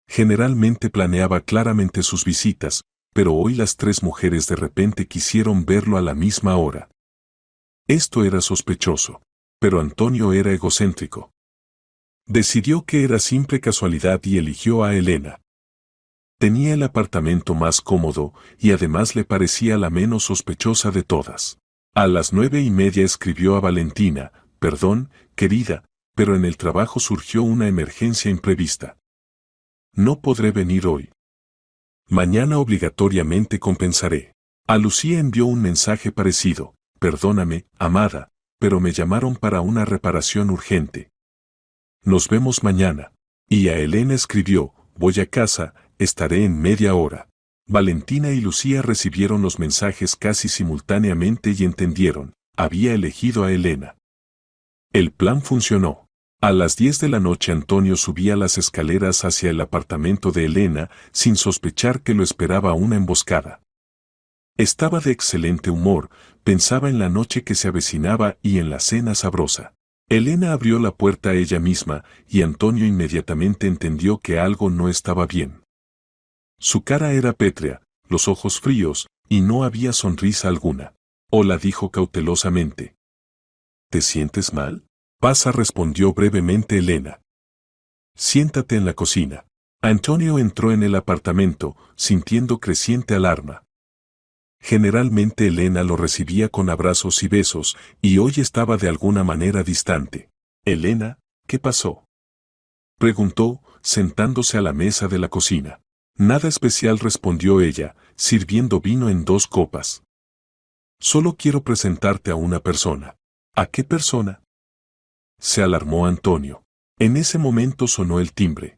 Generalmente planeaba claramente sus visitas, pero hoy las 3 mujeres de repente quisieron verlo a la misma hora. Esto era sospechoso, pero Antonio era egocéntrico. Decidió que era simple casualidad y eligió a Elena. Tenía el apartamento más cómodo y además le parecía la menos sospechosa de todas. A las 9:30 escribió a Valentina: perdón, querida, pero en el trabajo surgió una emergencia imprevista. No podré venir hoy. Mañana obligatoriamente compensaré. A Lucía envió un mensaje parecido: perdóname, amada, pero me llamaron para una reparación urgente. Nos vemos mañana. Y a Elena escribió: voy a casa, estaré en media hora. Valentina y Lucía recibieron los mensajes casi simultáneamente y entendieron: había elegido a Elena. El plan funcionó. A las 10 de la noche Antonio subía las escaleras hacia el apartamento de Elena, sin sospechar que lo esperaba una emboscada. Estaba de excelente humor, pensaba en la noche que se avecinaba y en la cena sabrosa. Elena abrió la puerta a ella misma, y Antonio inmediatamente entendió que algo no estaba bien. Su cara era pétrea, los ojos fríos, y no había sonrisa alguna. Hola, dijo cautelosamente. ¿Te sientes mal? Pasa, respondió brevemente Elena. Siéntate en la cocina. Antonio entró en el apartamento, sintiendo creciente alarma. Generalmente Elena lo recibía con abrazos y besos, y hoy estaba de alguna manera distante. Elena, qué pasó?, preguntó, sentándose a la mesa de la cocina. Nada especial, respondió ella, sirviendo vino en 2 copas. Solo quiero presentarte a una persona. ¿A qué persona?, se alarmó Antonio. En ese momento sonó el timbre.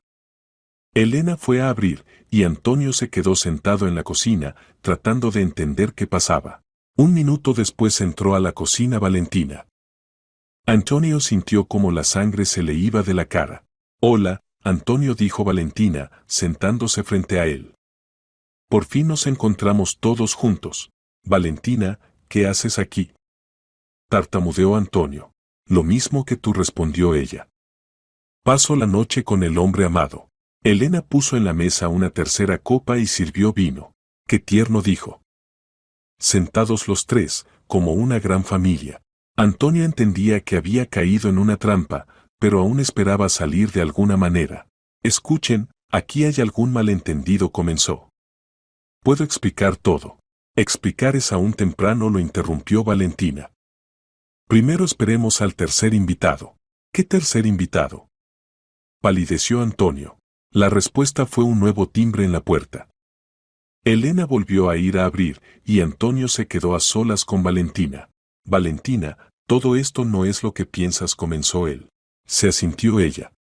Elena fue a abrir, y Antonio se quedó sentado en la cocina, tratando de entender qué pasaba. Un minuto después entró a la cocina Valentina. Antonio sintió como la sangre se le iba de la cara. Hola, Antonio, dijo Valentina, sentándose frente a él. Por fin nos encontramos todos juntos. Valentina, ¿qué haces aquí?, tartamudeó Antonio. Lo mismo que tú, respondió ella. Paso la noche con el hombre amado. Elena puso en la mesa una tercera copa y sirvió vino. Qué tierno, dijo. Sentados los 3, como una gran familia. Antonio entendía que había caído en una trampa, pero aún esperaba salir de alguna manera. Escuchen, aquí hay algún malentendido, comenzó. Puedo explicar todo. Explicar es aún temprano, lo interrumpió Valentina. Primero esperemos al tercer invitado. ¿Qué tercer invitado?, palideció Antonio. La respuesta fue un nuevo timbre en la puerta. Elena volvió a ir a abrir, y Antonio se quedó a solas con Valentina. Valentina, todo esto no es lo que piensas, comenzó él. Se asintió ella.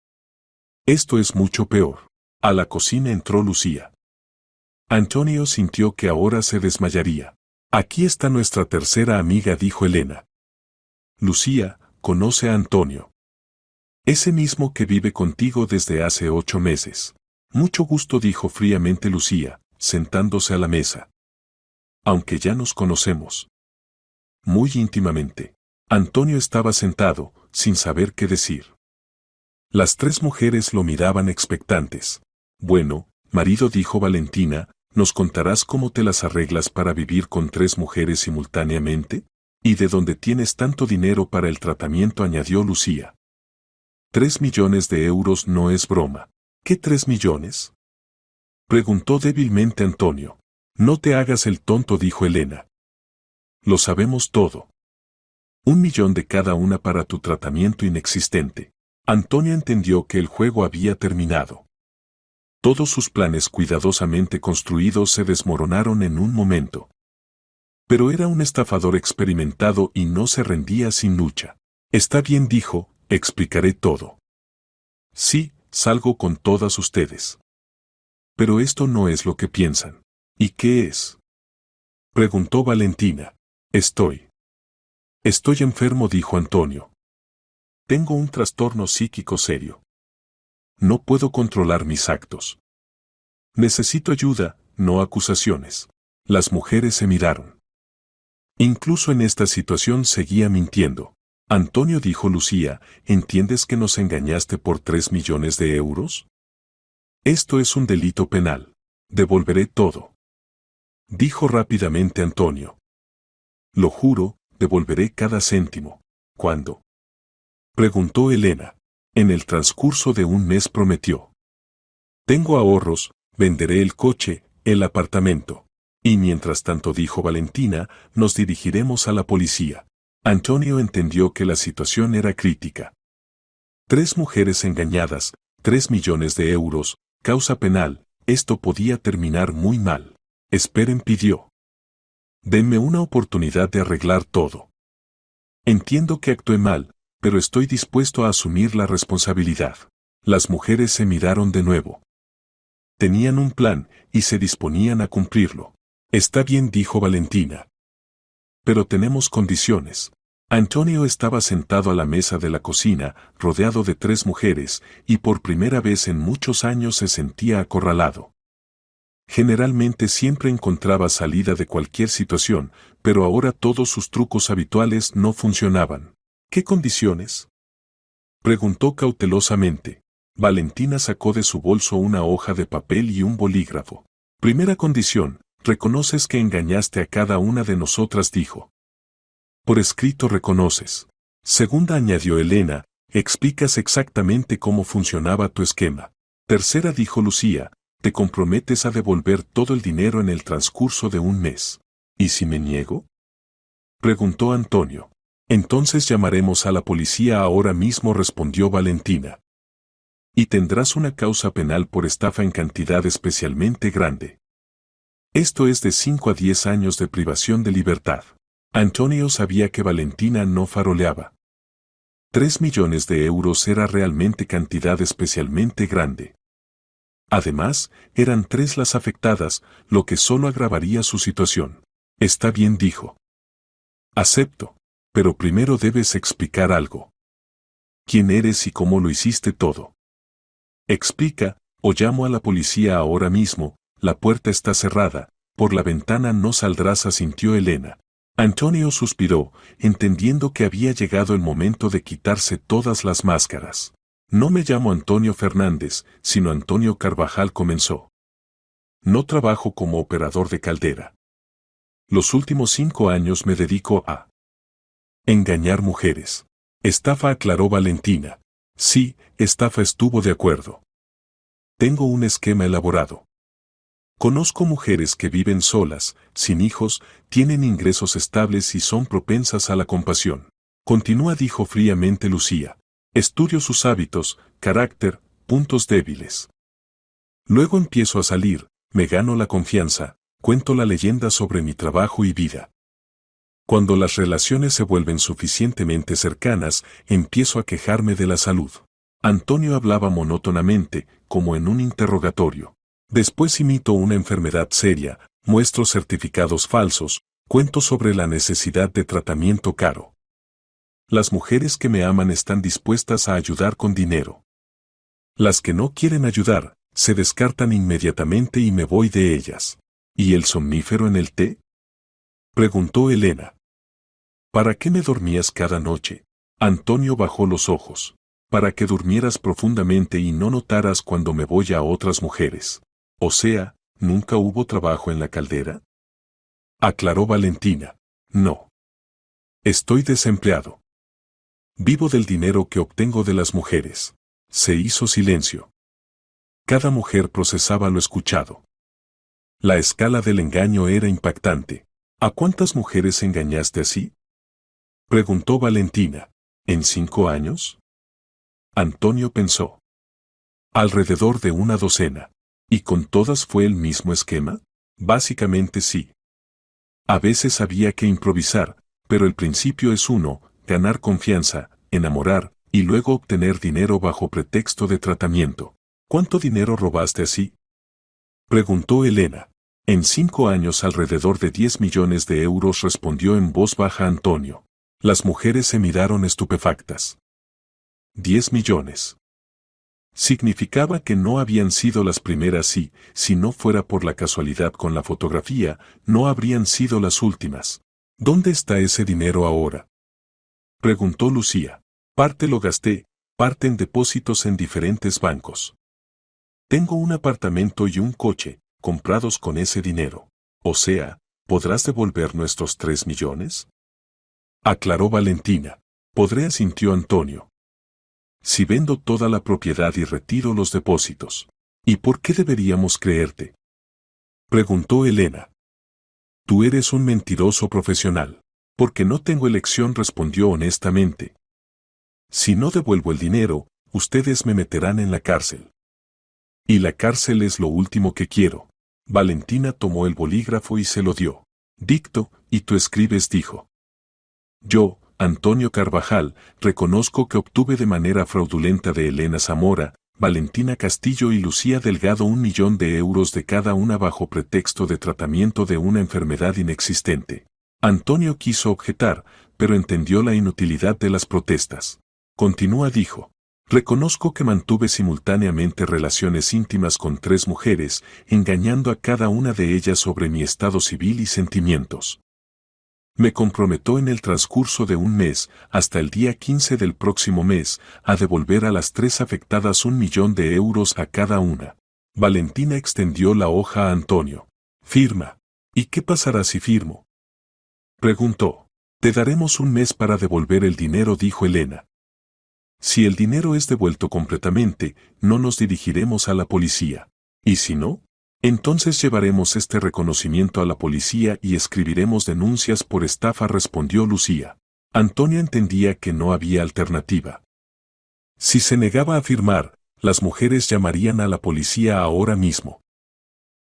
Esto es mucho peor. A la cocina entró Lucía. Antonio sintió que ahora se desmayaría. Aquí está nuestra tercera amiga, dijo Elena. Lucía, conoce a Antonio. Ese mismo que vive contigo desde hace 8 meses. Mucho gusto, dijo fríamente Lucía, sentándose a la mesa. Aunque ya nos conocemos muy íntimamente. Antonio estaba sentado, sin saber qué decir. Las 3 mujeres lo miraban expectantes. Bueno, marido, dijo Valentina, ¿nos contarás cómo te las arreglas para vivir con 3 mujeres simultáneamente? ¿Y de dónde tienes tanto dinero para el tratamiento?, añadió Lucía. 3 millones de euros no es broma. ¿Qué 3 millones? Preguntó débilmente Antonio. No te hagas el tonto, dijo Elena. Lo sabemos todo. 1 millón de cada una para tu tratamiento inexistente. Antonio entendió que el juego había terminado. Todos sus planes cuidadosamente construidos se desmoronaron en un momento. Pero era un estafador experimentado y no se rendía sin lucha. Está bien, dijo, explicaré todo. Sí, salgo con todas ustedes. Pero esto no es lo que piensan. ¿Y qué es?, preguntó Valentina. Estoy enfermo, dijo Antonio. Tengo un trastorno psíquico serio. No puedo controlar mis actos. Necesito ayuda, no acusaciones. Las mujeres se miraron. Incluso en esta situación seguía mintiendo. Antonio, dijo Lucía, ¿entiendes que nos engañaste por 3 millones de euros? Esto es un delito penal. Devolveré todo, dijo rápidamente Antonio. Lo juro, devolveré cada céntimo. ¿Cuándo?, preguntó Elena. En el transcurso de 1 mes, prometió. Tengo ahorros, venderé el coche, el apartamento. Y mientras tanto, dijo Valentina, nos dirigiremos a la policía. Antonio entendió que la situación era crítica. 3 mujeres engañadas, 3 millones de euros, causa penal, esto podía terminar muy mal. Esperen, pidió. Denme una oportunidad de arreglar todo. Entiendo que actué mal, pero estoy dispuesto a asumir la responsabilidad. Las mujeres se miraron de nuevo. Tenían un plan, y se disponían a cumplirlo. Está bien, dijo Valentina. Pero tenemos condiciones. Antonio estaba sentado a la mesa de la cocina, rodeado de 3 mujeres, y por primera vez en muchos años se sentía acorralado. Generalmente siempre encontraba salida de cualquier situación, pero ahora todos sus trucos habituales no funcionaban. ¿Qué condiciones?, preguntó cautelosamente. Valentina sacó de su bolso una hoja de papel y un bolígrafo. Primera condición, reconoces que engañaste a cada una de nosotras, dijo. Por escrito reconoces. Segunda, añadió Elena, explicas exactamente cómo funcionaba tu esquema. Tercera, dijo Lucía, te comprometes a devolver todo el dinero en el transcurso de 1 mes. ¿Y si me niego?, preguntó Antonio. Entonces llamaremos a la policía ahora mismo, respondió Valentina. Y tendrás una causa penal por estafa en cantidad especialmente grande. Esto es de 5 a 10 años de privación de libertad. Antonio sabía que Valentina no faroleaba. 3 millones de euros era realmente cantidad especialmente grande. Además, eran 3 las afectadas, lo que solo agravaría su situación. Está bien, dijo. Acepto, pero primero debes explicar algo. ¿Quién eres y cómo lo hiciste todo? Explica, o llamo a la policía ahora mismo, la puerta está cerrada, por la ventana no saldrás, asintió Elena. Antonio suspiró, entendiendo que había llegado el momento de quitarse todas las máscaras. No me llamo Antonio Fernández, sino Antonio Carvajal, comenzó. No trabajo como operador de caldera. Los últimos 5 años me dedico a engañar mujeres. Estafa, aclaró Valentina. Sí, estafa, estuvo de acuerdo. Tengo un esquema elaborado. Conozco mujeres que viven solas, sin hijos, tienen ingresos estables y son propensas a la compasión. Continúa, dijo fríamente Lucía. Estudio sus hábitos, carácter, puntos débiles. Luego empiezo a salir, me gano la confianza, cuento la leyenda sobre mi trabajo y vida. Cuando las relaciones se vuelven suficientemente cercanas, empiezo a quejarme de la salud. Antonio hablaba monótonamente, como en un interrogatorio. Después imito una enfermedad seria, muestro certificados falsos, cuento sobre la necesidad de tratamiento caro. Las mujeres que me aman están dispuestas a ayudar con dinero. Las que no quieren ayudar, se descartan inmediatamente y me voy de ellas. ¿Y el somnífero en el té? Preguntó Elena. ¿Para qué me dormías cada noche? Antonio bajó los ojos. Para que durmieras profundamente y no notaras cuando me voy a otras mujeres. O sea, ¿nunca hubo trabajo en la caldera? Aclaró Valentina. No. Estoy desempleado. Vivo del dinero que obtengo de las mujeres. Se hizo silencio. Cada mujer procesaba lo escuchado. La escala del engaño era impactante. ¿A cuántas mujeres engañaste así? Preguntó Valentina. ¿En 5 años? Antonio pensó. Alrededor de una docena. ¿Y con todas fue el mismo esquema? Básicamente sí. A veces había que improvisar, pero el principio es uno, ganar confianza, enamorar, y luego obtener dinero bajo pretexto de tratamiento. ¿Cuánto dinero robaste así? Preguntó Elena. En 5 años alrededor de 10 millones de euros, respondió en voz baja Antonio. Las mujeres se miraron estupefactas. 10 millones. Significaba que no habían sido las primeras y, si no fuera por la casualidad con la fotografía, no habrían sido las últimas. ¿Dónde está ese dinero ahora? Preguntó Lucía. Parte lo gasté, parte en depósitos en diferentes bancos. Tengo un apartamento y un coche, comprados con ese dinero. O sea, ¿podrás devolver nuestros 3 millones? Aclaró Valentina. Podré, asintió Antonio. Si vendo toda la propiedad y retiro los depósitos. ¿Y por qué deberíamos creerte? Preguntó Elena. Tú eres un mentiroso profesional. Porque no tengo elección, respondió honestamente. Si no devuelvo el dinero, ustedes me meterán en la cárcel. Y la cárcel es lo último que quiero. Valentina tomó el bolígrafo y se lo dio. Dicto, y tú escribes, dijo. Yo, Antonio Carvajal, reconozco que obtuve de manera fraudulenta de Elena Zamora, Valentina Castillo y Lucía Delgado 1 millón de euros de cada una bajo pretexto de tratamiento de una enfermedad inexistente. Antonio quiso objetar, pero entendió la inutilidad de las protestas. Continúa, dijo. Reconozco que mantuve simultáneamente relaciones íntimas con 3 mujeres, engañando a cada una de ellas sobre mi estado civil y sentimientos. Me comprometo en el transcurso de un mes, hasta el día 15 del próximo mes, a devolver a las 3 afectadas 1 millón de euros a cada una. Valentina extendió la hoja a Antonio. Firma. ¿Y qué pasará si firmo? Preguntó. Te daremos un mes para devolver el dinero, dijo Elena. Si el dinero es devuelto completamente, no nos dirigiremos a la policía. ¿Y si no? Entonces llevaremos este reconocimiento a la policía y escribiremos denuncias por estafa, respondió Lucía. Antonio entendía que no había alternativa. Si se negaba a firmar, las mujeres llamarían a la policía ahora mismo.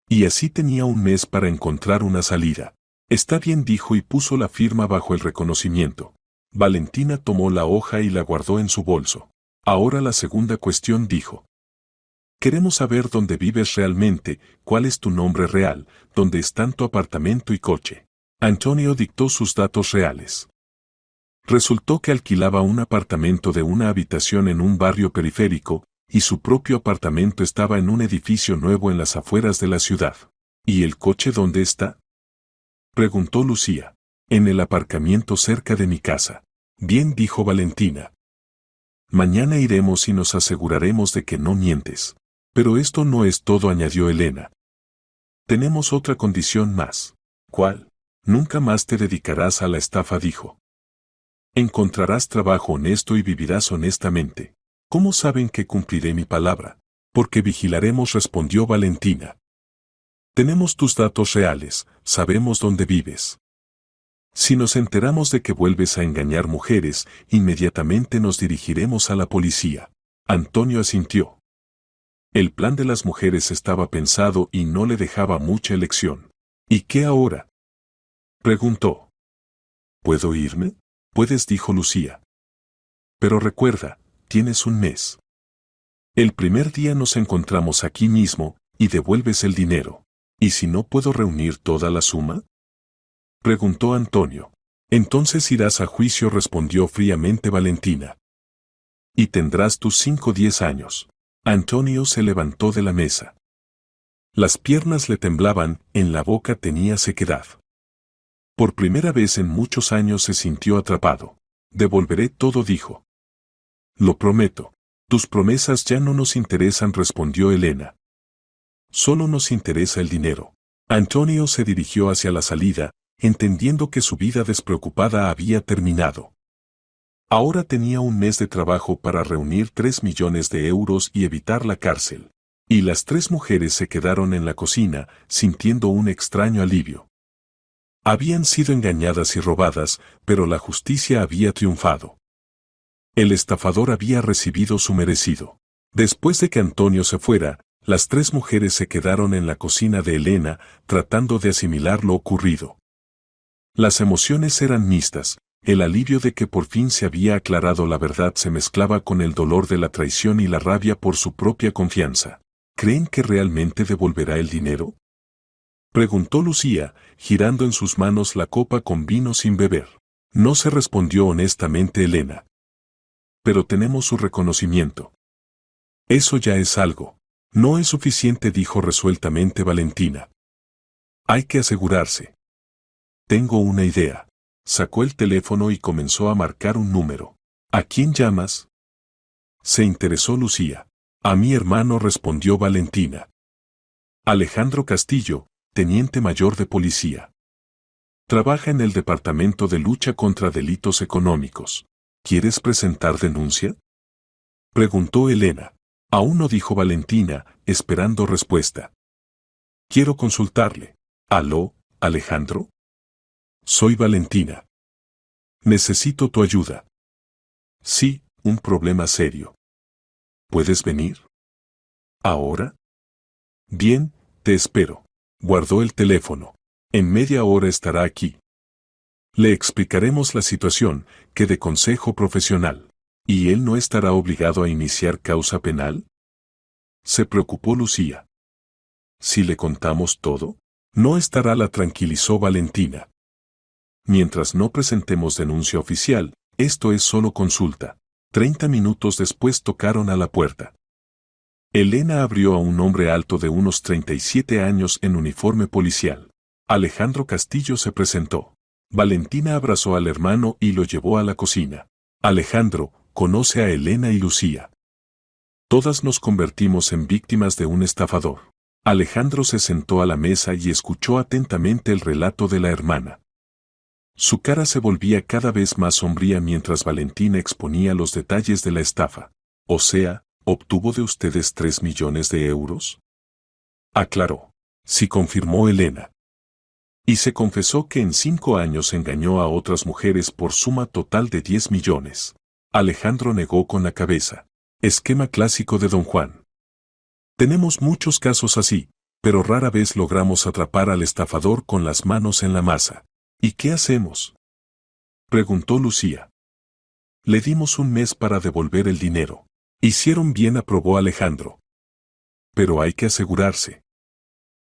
Y así tenía un mes para encontrar una salida. Está bien, dijo y puso la firma bajo el reconocimiento. Valentina tomó la hoja y la guardó en su bolso. Ahora la segunda cuestión, dijo. Queremos saber dónde vives realmente, cuál es tu nombre real, dónde están tu apartamento y coche. Antonio dictó sus datos reales. Resultó que alquilaba un apartamento de una habitación en un barrio periférico, y su propio apartamento estaba en un edificio nuevo en las afueras de la ciudad. ¿Y el coche dónde está?, preguntó Lucía. En el aparcamiento cerca de mi casa. Bien, dijo Valentina. Mañana iremos y nos aseguraremos de que no mientes. Pero esto no es todo, añadió Elena. Tenemos otra condición más. ¿Cuál? Nunca más te dedicarás a la estafa, dijo. Encontrarás trabajo honesto y vivirás honestamente. ¿Cómo saben que cumpliré mi palabra? Porque vigilaremos, respondió Valentina. Tenemos tus datos reales, sabemos dónde vives. Si nos enteramos de que vuelves a engañar mujeres, inmediatamente nos dirigiremos a la policía. Antonio asintió. El plan de las mujeres estaba pensado y no le dejaba mucha elección. ¿Y qué ahora?, preguntó. ¿Puedo irme? Puedes, dijo Lucía. Pero recuerda, tienes un mes. El primer día nos encontramos aquí mismo, y devuelves el dinero. ¿Y si no puedo reunir toda la suma?, preguntó Antonio. Entonces irás a juicio, respondió fríamente Valentina. Y tendrás tus 5 o 10 años. Antonio se levantó de la mesa. Las piernas le temblaban, en la boca tenía sequedad. Por primera vez en muchos años se sintió atrapado. Devolveré todo, dijo. Lo prometo. Tus promesas ya no nos interesan, respondió Elena. Solo nos interesa el dinero. Antonio se dirigió hacia la salida, entendiendo que su vida despreocupada había terminado. Ahora tenía un mes de trabajo para reunir 3 millones de euros y evitar la cárcel. Y las 3 mujeres se quedaron en la cocina, sintiendo un extraño alivio. Habían sido engañadas y robadas, pero la justicia había triunfado. El estafador había recibido su merecido. Después de que Antonio se fuera, las 3 mujeres se quedaron en la cocina de Elena, tratando de asimilar lo ocurrido. Las emociones eran mixtas. El alivio de que por fin se había aclarado la verdad se mezclaba con el dolor de la traición y la rabia por su propia confianza. ¿Creen que realmente devolverá el dinero?, preguntó Lucía, girando en sus manos la copa con vino sin beber. No se, respondió honestamente Elena. Pero tenemos su reconocimiento. Eso ya es algo. No es suficiente, dijo resueltamente Valentina. Hay que asegurarse. Tengo una idea. Sacó el teléfono y comenzó a marcar un número. ¿A quién llamas?, se interesó Lucía. A mi hermano, respondió Valentina. Alejandro Castillo, teniente mayor de policía. Trabaja en el Departamento de Lucha contra Delitos Económicos. ¿Quieres presentar denuncia?, preguntó Elena. Aún no, dijo Valentina, esperando respuesta. Quiero consultarle. ¿Aló, Alejandro? Soy Valentina. Necesito tu ayuda. Sí, un problema serio. ¿Puedes venir? ¿Ahora? Bien, te espero. Guardó el teléfono. En media hora estará aquí. Le explicaremos la situación, que de consejo profesional. ¿Y él no estará obligado a iniciar causa penal?, se preocupó Lucía. Si le contamos todo, no estará, la tranquilizó Valentina. Mientras no presentemos denuncia oficial, esto es solo consulta. 30 minutos después tocaron a la puerta. Elena abrió a un hombre alto de unos 37 años en uniforme policial. Alejandro Castillo se presentó. Valentina abrazó al hermano y lo llevó a la cocina. Alejandro, conoce a Elena y Lucía. Todas nos convertimos en víctimas de un estafador. Alejandro se sentó a la mesa y escuchó atentamente el relato de la hermana. Su cara se volvía cada vez más sombría mientras Valentina exponía los detalles de la estafa. O sea, ¿obtuvo de ustedes 3 millones de euros? Aclaró. Sí, confirmó Elena. Y se confesó que en 5 años engañó a otras mujeres por suma total de 10 millones. Alejandro negó con la cabeza. Esquema clásico de Don Juan. Tenemos muchos casos así, pero rara vez logramos atrapar al estafador con las manos en la masa. ¿Y qué hacemos?, preguntó Lucía. Le dimos un mes para devolver el dinero. Hicieron bien, aprobó Alejandro. Pero hay que asegurarse.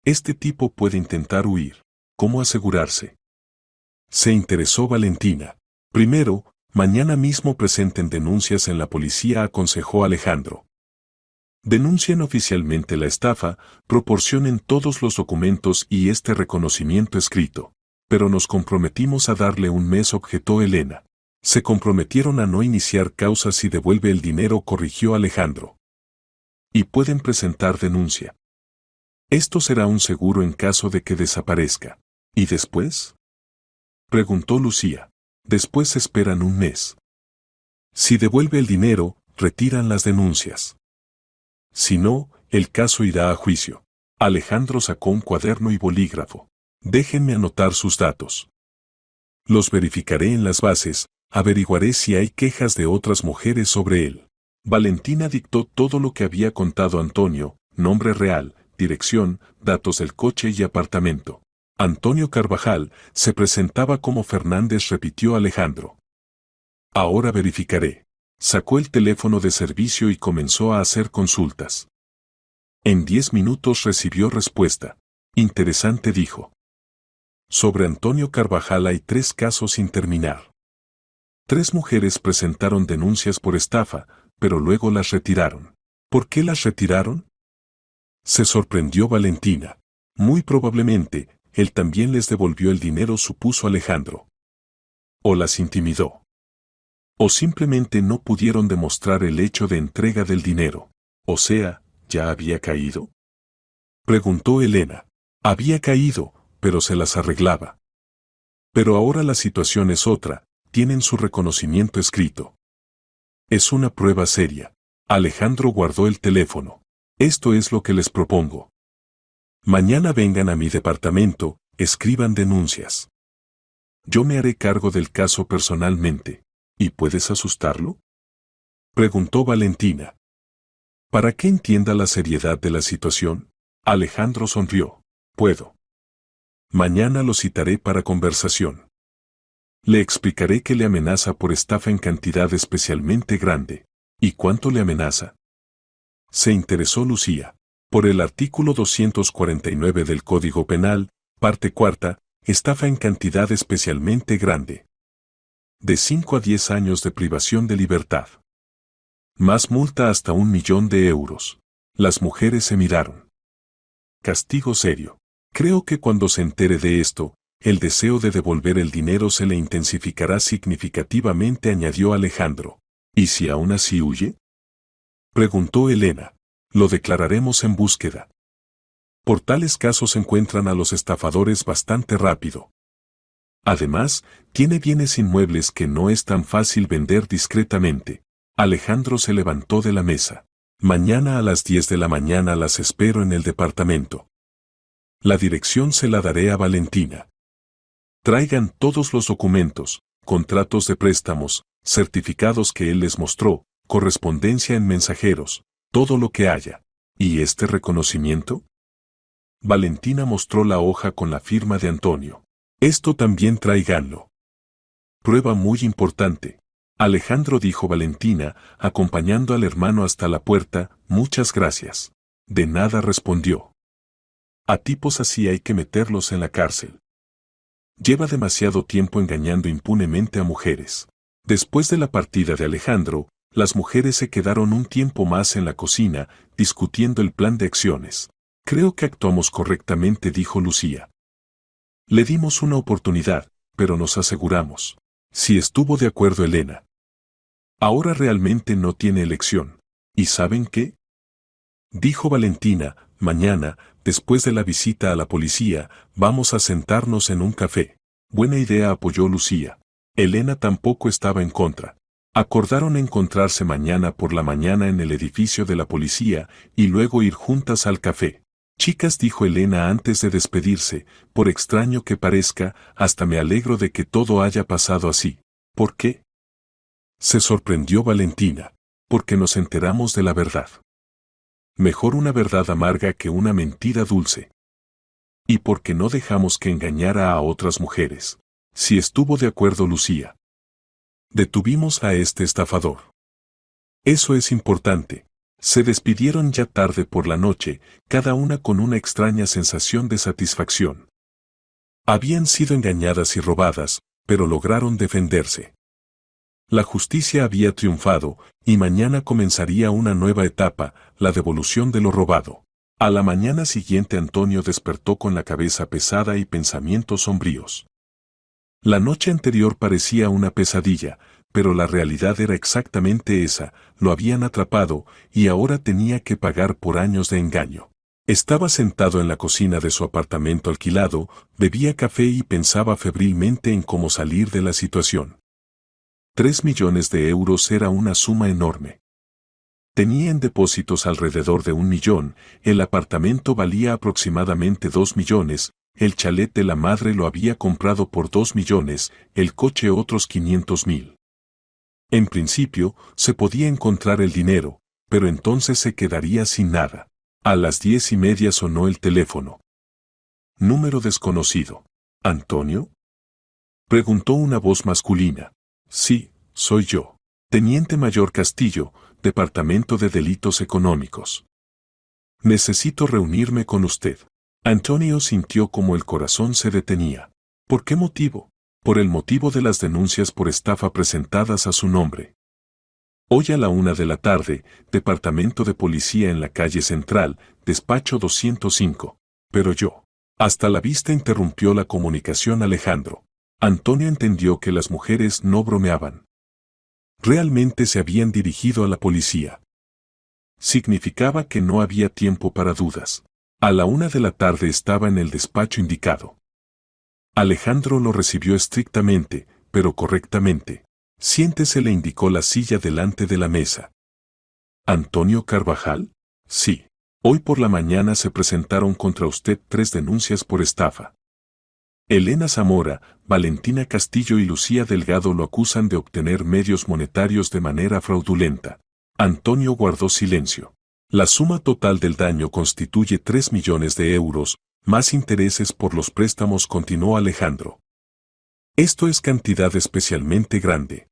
Este tipo puede intentar huir. ¿Cómo asegurarse?, se interesó Valentina. Primero, mañana mismo presenten denuncias en la policía, aconsejó Alejandro. Denuncien oficialmente la estafa, proporcionen todos los documentos y este reconocimiento escrito. Pero nos comprometimos a darle un mes, objetó Elena. Se comprometieron a no iniciar causas si devuelve el dinero, corrigió Alejandro. Y pueden presentar denuncia. Esto será un seguro en caso de que desaparezca. ¿Y después?, preguntó Lucía. Después esperan un mes. Si devuelve el dinero, retiran las denuncias. Si no, el caso irá a juicio. Alejandro sacó un cuaderno y bolígrafo. Déjenme anotar sus datos. Los verificaré en las bases, averiguaré si hay quejas de otras mujeres sobre él. Valentina dictó todo lo que había contado Antonio: nombre real, dirección, datos del coche y apartamento. Antonio Carvajal se presentaba como Fernández, repitió Alejandro. Ahora verificaré. Sacó el teléfono de servicio y comenzó a hacer consultas. En 10 minutos recibió respuesta. Interesante, dijo. Sobre Antonio Carvajal hay 3 casos sin terminar. 3 mujeres presentaron denuncias por estafa, pero luego las retiraron. ¿Por qué las retiraron?, se sorprendió Valentina. Muy probablemente, él también les devolvió el dinero, supuso Alejandro. O las intimidó. O simplemente no pudieron demostrar el hecho de entrega del dinero. O sea, ¿ya había caído?, preguntó Elena. Había caído, pero se las arreglaba. Pero ahora la situación es otra, tienen su reconocimiento escrito. Es una prueba seria. Alejandro guardó el teléfono. Esto es lo que les propongo. Mañana vengan a mi departamento, escriban denuncias. Yo me haré cargo del caso personalmente. ¿Y puedes asustarlo?, preguntó Valentina. Para que entienda la seriedad de la situación. Alejandro sonrió. Puedo. Mañana lo citaré para conversación. Le explicaré que le amenaza por estafa en cantidad especialmente grande. ¿Y cuánto le amenaza?, se interesó Lucía. Por el artículo 249 del Código Penal, parte cuarta, estafa en cantidad especialmente grande. De 5 a 10 años de privación de libertad. Más multa hasta 1 millón de euros. Las mujeres se miraron. Castigo serio. Creo que cuando se entere de esto, el deseo de devolver el dinero se le intensificará significativamente, añadió Alejandro. ¿Y si aún así huye?, preguntó Elena. Lo declararemos en búsqueda. Por tales casos encuentran a los estafadores bastante rápido. Además, tiene bienes inmuebles que no es tan fácil vender discretamente. Alejandro se levantó de la mesa. Mañana a las 10 de la mañana las espero en el departamento. La dirección se la daré a Valentina. Traigan todos los documentos, contratos de préstamos, certificados que él les mostró, correspondencia en mensajeros, todo lo que haya. ¿Y este reconocimiento?, Valentina mostró la hoja con la firma de Antonio. Esto también tráiganlo. Prueba muy importante. Alejandro, dijo Valentina, acompañando al hermano hasta la puerta. Muchas gracias. De nada, respondió. A tipos así hay que meterlos en la cárcel. Lleva demasiado tiempo engañando impunemente a mujeres. Después de la partida de Alejandro, las mujeres se quedaron un tiempo más en la cocina, discutiendo el plan de acciones. Creo que actuamos correctamente, dijo Lucía. Le dimos una oportunidad, pero nos aseguramos. Sí, estuvo de acuerdo Elena. Ahora realmente no tiene elección. ¿Y saben qué?, dijo Valentina. Mañana, después de la visita a la policía, vamos a sentarnos en un café. Buena idea, apoyó Lucía. Elena tampoco estaba en contra. Acordaron encontrarse mañana por la mañana en el edificio de la policía y luego ir juntas al café. Chicas, dijo Elena antes de despedirse, por extraño que parezca, hasta me alegro de que todo haya pasado así. ¿Por qué? Se sorprendió Valentina. Porque nos enteramos de la verdad. Mejor una verdad amarga que una mentira dulce. Y porque no dejamos que engañara a otras mujeres. Si estuvo de acuerdo Lucía. Detuvimos a este estafador. Eso es importante. Se despidieron ya tarde por la noche, cada una con una extraña sensación de satisfacción. Habían sido engañadas y robadas, pero lograron defenderse. La justicia había triunfado, y mañana comenzaría una nueva etapa, la devolución de lo robado. A la mañana siguiente Antonio despertó con la cabeza pesada y pensamientos sombríos. La noche anterior parecía una pesadilla, pero la realidad era exactamente esa, lo habían atrapado, y ahora tenía que pagar por años de engaño. Estaba sentado en la cocina de su apartamento alquilado, bebía café y pensaba febrilmente en cómo salir de la situación. 3 millones de euros era una suma enorme. Tenía en depósitos alrededor de 1 millón, el apartamento valía aproximadamente 2 millones, el chalet de la madre lo había comprado por 2 millones, el coche otros 500.000. En principio, se podía encontrar el dinero, pero entonces se quedaría sin nada. A las 10:30 sonó el teléfono. Número desconocido. ¿Antonio? Preguntó una voz masculina. Sí, soy yo. Teniente Mayor Castillo, Departamento de Delitos Económicos. Necesito reunirme con usted. Antonio sintió como el corazón se detenía. ¿Por qué motivo? Por el motivo de las denuncias por estafa presentadas a su nombre. Hoy a la 1 de la tarde, Departamento de Policía en la calle Central, despacho 205. Pero yo. Hasta la vista interrumpió la comunicación Alejandro. Antonio entendió que las mujeres no bromeaban. Realmente se habían dirigido a la policía. Significaba que no había tiempo para dudas. A la 1 de la tarde estaba en el despacho indicado. Alejandro lo recibió estrictamente, pero correctamente. Siéntese, le indicó la silla delante de la mesa. ¿Antonio Carvajal? Sí. Hoy por la mañana se presentaron contra usted 3 denuncias por estafa. Elena Zamora, Valentina Castillo y Lucía Delgado lo acusan de obtener medios monetarios de manera fraudulenta. Antonio guardó silencio. La suma total del daño constituye 3 millones de euros, más intereses por los préstamos, continuó Alejandro. Esto es cantidad especialmente grande.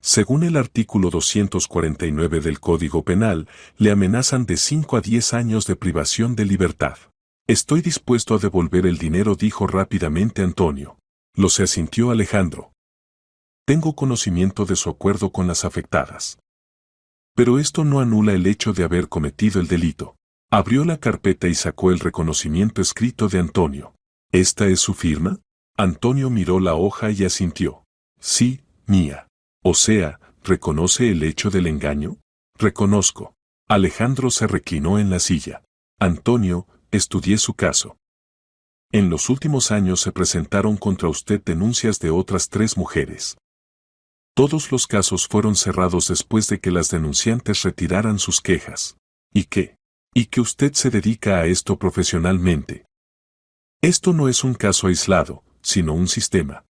Según el artículo 249 del Código Penal, le amenazan de 5 a 10 años de privación de libertad. Estoy dispuesto a devolver el dinero, dijo rápidamente Antonio. Lo se asintió Alejandro. Tengo conocimiento de su acuerdo con las afectadas. Pero esto no anula el hecho de haber cometido el delito. Abrió la carpeta y sacó el reconocimiento escrito de Antonio. ¿Esta es su firma? Antonio miró la hoja y asintió. Sí, mía. O sea, ¿reconoce el hecho del engaño? Reconozco. Alejandro se reclinó en la silla. Antonio, estudié su caso. En los últimos años se presentaron contra usted denuncias de otras 3 mujeres. Todos los casos fueron cerrados después de que las denunciantes retiraran sus quejas. ¿Y qué? Y que usted se dedica a esto profesionalmente. Esto no es un caso aislado, sino un sistema.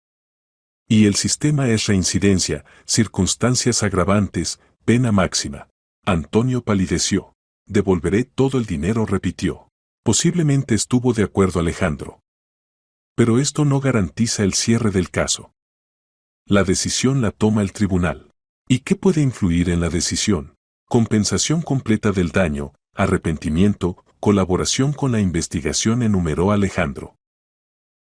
Y el sistema es reincidencia, circunstancias agravantes, pena máxima. Antonio palideció. Devolveré todo el dinero, repitió. Posiblemente estuvo de acuerdo Alejandro. Pero esto no garantiza el cierre del caso. La decisión la toma el tribunal. ¿Y qué puede influir en la decisión? Compensación completa del daño, arrepentimiento, colaboración con la investigación, enumeró Alejandro.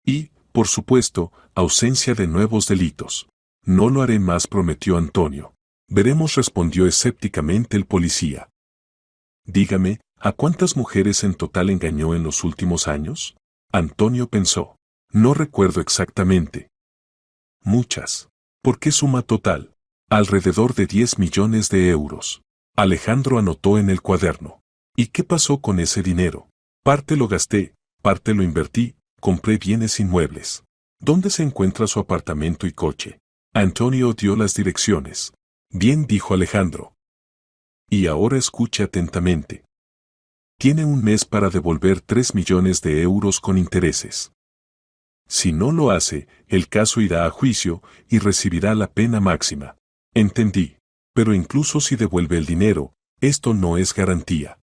Y, por supuesto, ausencia de nuevos delitos. No lo haré más, prometió Antonio. Veremos, respondió escépticamente el policía. Dígame, ¿a cuántas mujeres en total engañó en los últimos años? Antonio pensó. No recuerdo exactamente. Muchas. ¿Por qué suma total? Alrededor de 10 millones de euros. Alejandro anotó en el cuaderno. ¿Y qué pasó con ese dinero? Parte lo gasté, parte lo invertí, compré bienes inmuebles. ¿Dónde se encuentra su apartamento y coche? Antonio dio las direcciones. Bien, dijo Alejandro. Y ahora escuche atentamente. Tiene un mes para devolver 3 millones de euros con intereses. Si no lo hace, el caso irá a juicio y recibirá la pena máxima. Entendí. Pero incluso si devuelve el dinero, esto no es garantía.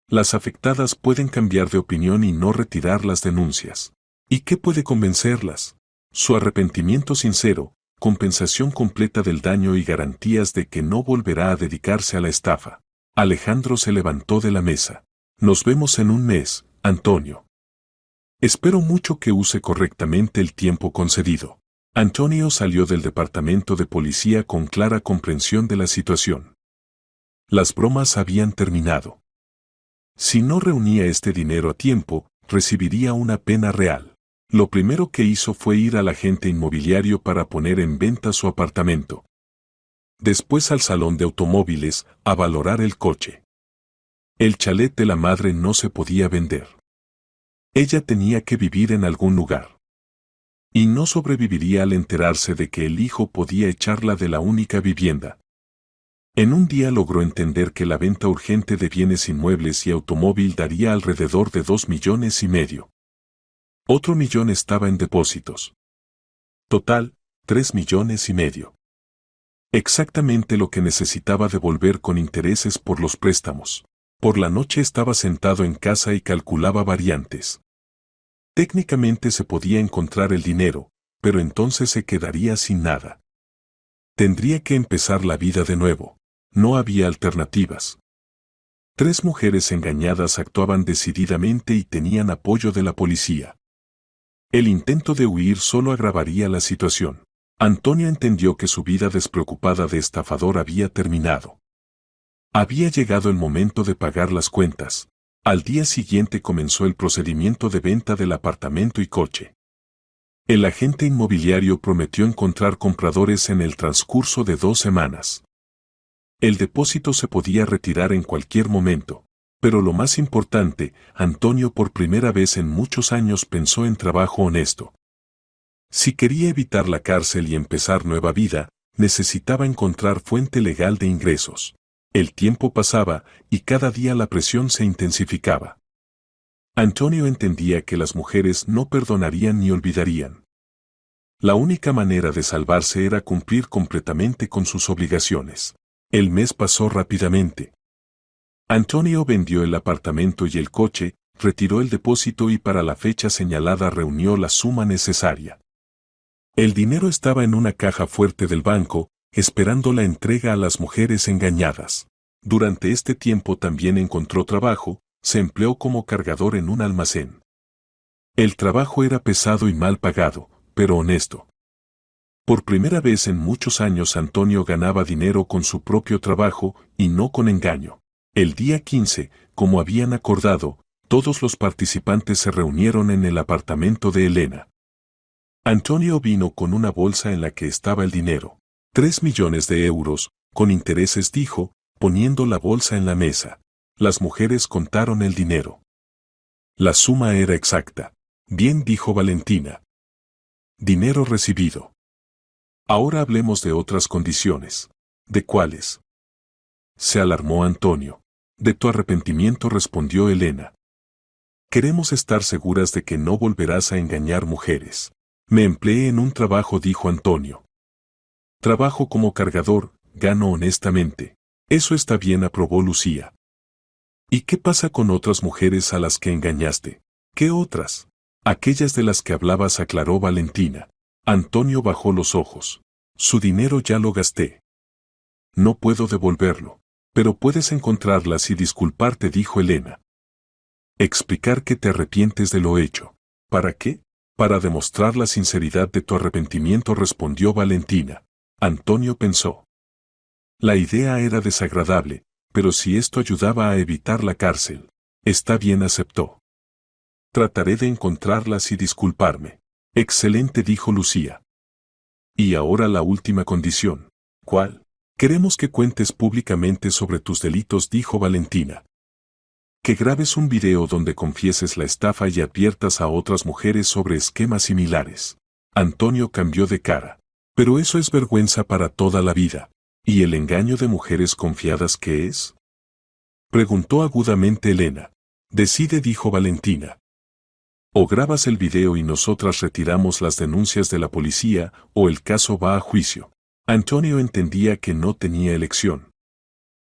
Las afectadas pueden cambiar de opinión y no retirar las denuncias. ¿Y qué puede convencerlas? Su arrepentimiento sincero, compensación completa del daño y garantías de que no volverá a dedicarse a la estafa. Alejandro se levantó de la mesa. Nos vemos en un mes, Antonio. Espero mucho que use correctamente el tiempo concedido. Antonio salió del departamento de policía con clara comprensión de la situación. Las bromas habían terminado. Si no reunía este dinero a tiempo, recibiría una pena real. Lo primero que hizo fue ir al agente inmobiliario para poner en venta su apartamento. Después al salón de automóviles, a valorar el coche. El chalet de la madre no se podía vender. Ella tenía que vivir en algún lugar. Y no sobreviviría al enterarse de que el hijo podía echarla de la única vivienda. En un día logró entender que la venta urgente de bienes inmuebles y automóvil daría alrededor de 2,5 millones. Otro millón estaba en depósitos. Total, 3,5 millones. Exactamente lo que necesitaba devolver con intereses por los préstamos. Por la noche estaba sentado en casa y calculaba variantes. Técnicamente se podía encontrar el dinero, pero entonces se quedaría sin nada. Tendría que empezar la vida de nuevo. No había alternativas. 3 mujeres engañadas actuaban decididamente y tenían apoyo de la policía. El intento de huir solo agravaría la situación. Antonio entendió que su vida despreocupada de estafador había terminado. Había llegado el momento de pagar las cuentas. Al día siguiente comenzó el procedimiento de venta del apartamento y coche. El agente inmobiliario prometió encontrar compradores en el transcurso de 2 semanas. El depósito se podía retirar en cualquier momento, pero lo más importante, Antonio por primera vez en muchos años pensó en trabajo honesto. Si quería evitar la cárcel y empezar nueva vida, necesitaba encontrar fuente legal de ingresos. El tiempo pasaba y cada día la presión se intensificaba. Antonio entendía que las mujeres no perdonarían ni olvidarían. La única manera de salvarse era cumplir completamente con sus obligaciones. El mes pasó rápidamente. Antonio vendió el apartamento y el coche, retiró el depósito y para la fecha señalada reunió la suma necesaria. El dinero estaba en una caja fuerte del banco, esperando la entrega a las mujeres engañadas. Durante este tiempo también encontró trabajo, se empleó como cargador en un almacén. El trabajo era pesado y mal pagado, pero honesto. Por primera vez en muchos años Antonio ganaba dinero con su propio trabajo y no con engaño. El día 15, como habían acordado, todos los participantes se reunieron en el apartamento de Elena. Antonio vino con una bolsa en la que estaba el dinero. 3 millones de euros, con intereses dijo, poniendo la bolsa en la mesa. Las mujeres contaron el dinero. La suma era exacta. Bien, dijo Valentina. Dinero recibido. Ahora hablemos de otras condiciones. ¿De cuáles? Se alarmó Antonio. De tu arrepentimiento, respondió Elena. Queremos estar seguras de que no volverás a engañar mujeres. Me empleé en un trabajo, dijo Antonio. Trabajo como cargador, gano honestamente. Eso está bien, aprobó Lucía. ¿Y qué pasa con otras mujeres a las que engañaste? ¿Qué otras? Aquellas de las que hablabas, aclaró Valentina. Antonio bajó los ojos. Su dinero ya lo gasté. No puedo devolverlo. Pero puedes encontrarlas y disculparte, dijo Elena. Explicar que te arrepientes de lo hecho. ¿Para qué? Para demostrar la sinceridad de tu arrepentimiento, respondió Valentina. Antonio pensó. La idea era desagradable, pero si esto ayudaba a evitar la cárcel, está bien, aceptó. Trataré de encontrarlas y disculparme. Excelente, dijo Lucía. Y ahora la última condición. ¿Cuál? Queremos que cuentes públicamente sobre tus delitos, dijo Valentina. Que grabes un video donde confieses la estafa y adviertas a otras mujeres sobre esquemas similares. Antonio cambió de cara. Pero eso es vergüenza para toda la vida. ¿Y el engaño de mujeres confiadas qué es? Preguntó agudamente Elena. Decide, dijo Valentina. O grabas el video y nosotras retiramos las denuncias de la policía, o el caso va a juicio. Antonio entendía que no tenía elección.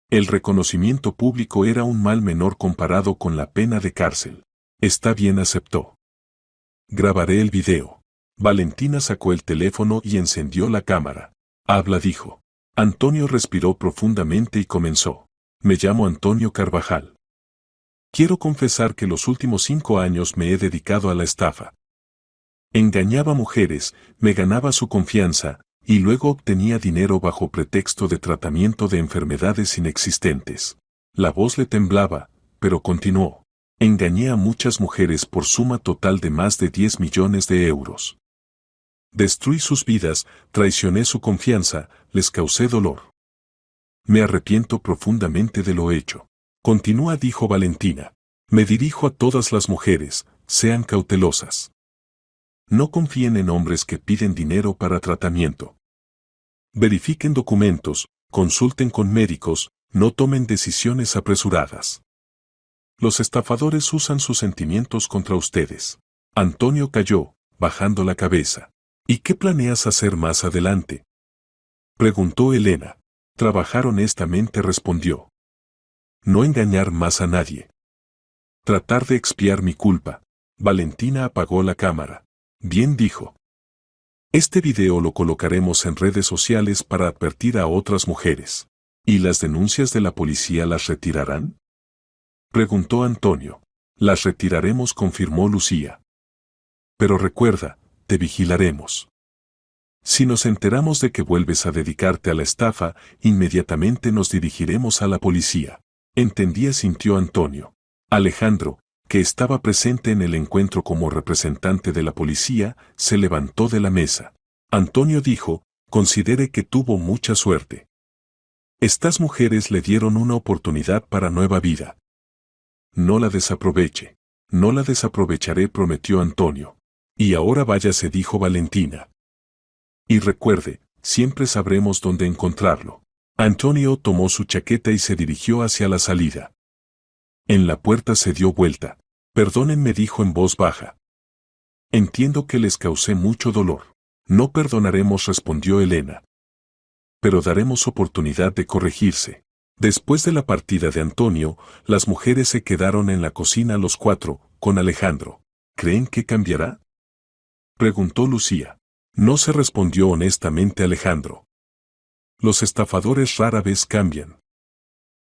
El reconocimiento público era un mal menor comparado con la pena de cárcel. Está bien, aceptó. Grabaré el video. Valentina sacó el teléfono y encendió la cámara. Habla, dijo. Antonio respiró profundamente y comenzó. Me llamo Antonio Carvajal. Quiero confesar que los últimos 5 años me he dedicado a la estafa. Engañaba mujeres, me ganaba su confianza, y luego obtenía dinero bajo pretexto de tratamiento de enfermedades inexistentes. La voz le temblaba, pero continuó. Engañé a muchas mujeres por suma total de más de 10 millones de euros. Destruí sus vidas, traicioné su confianza, les causé dolor. Me arrepiento profundamente de lo hecho. Continúa, dijo Valentina. Me dirijo a todas las mujeres, sean cautelosas. No confíen en hombres que piden dinero para tratamiento. Verifiquen documentos, consulten con médicos, no tomen decisiones apresuradas. Los estafadores usan sus sentimientos contra ustedes. Antonio calló, bajando la cabeza. ¿Y qué planeas hacer más adelante?, preguntó Elena. Trabajar honestamente, respondió. No engañar más a nadie. Tratar de expiar mi culpa. Valentina apagó la cámara. Bien, dijo. Este video lo colocaremos en redes sociales para advertir a otras mujeres. ¿Y las denuncias de la policía las retirarán?, preguntó Antonio. Las retiraremos, confirmó Lucía. Pero recuerda, te vigilaremos. Si nos enteramos de que vuelves a dedicarte a la estafa, inmediatamente nos dirigiremos a la policía. Entendía, sintió Antonio. Alejandro, que estaba presente en el encuentro como representante de la policía, se levantó de la mesa. Antonio dijo, considere que tuvo mucha suerte. Estas mujeres le dieron una oportunidad para nueva vida. No la desaproveche. No la desaprovecharé, prometió Antonio. Y ahora váyase, dijo Valentina. Y recuerde, siempre sabremos dónde encontrarlo. Antonio tomó su chaqueta y se dirigió hacia la salida. En la puerta se dio vuelta. Perdónenme, dijo en voz baja. Entiendo que les causé mucho dolor. No perdonaremos, respondió Elena. Pero daremos oportunidad de corregirse. Después de la partida de Antonio, las mujeres se quedaron en la cocina los 4, con Alejandro. ¿Creen que cambiará?, preguntó Lucía. No se respondió honestamente Alejandro. Los estafadores rara vez cambian.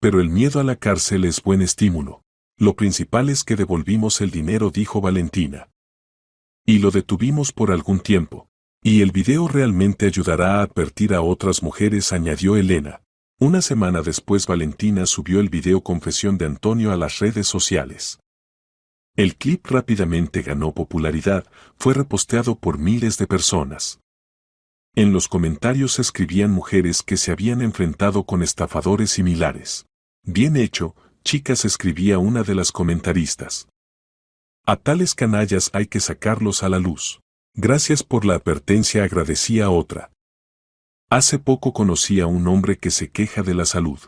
Pero el miedo a la cárcel es buen estímulo. Lo principal es que devolvimos el dinero, dijo Valentina. Y lo detuvimos por algún tiempo. Y el video realmente ayudará a advertir a otras mujeres, añadió Elena. Una semana después Valentina subió el video confesión de Antonio a las redes sociales. El clip rápidamente ganó popularidad, fue reposteado por miles de personas. En los comentarios escribían mujeres que se habían enfrentado con estafadores similares. Bien hecho, chicas, escribía una de las comentaristas. A tales canallas hay que sacarlos a la luz. Gracias por la advertencia, agradecía otra. Hace poco conocí a un hombre que se queja de la salud.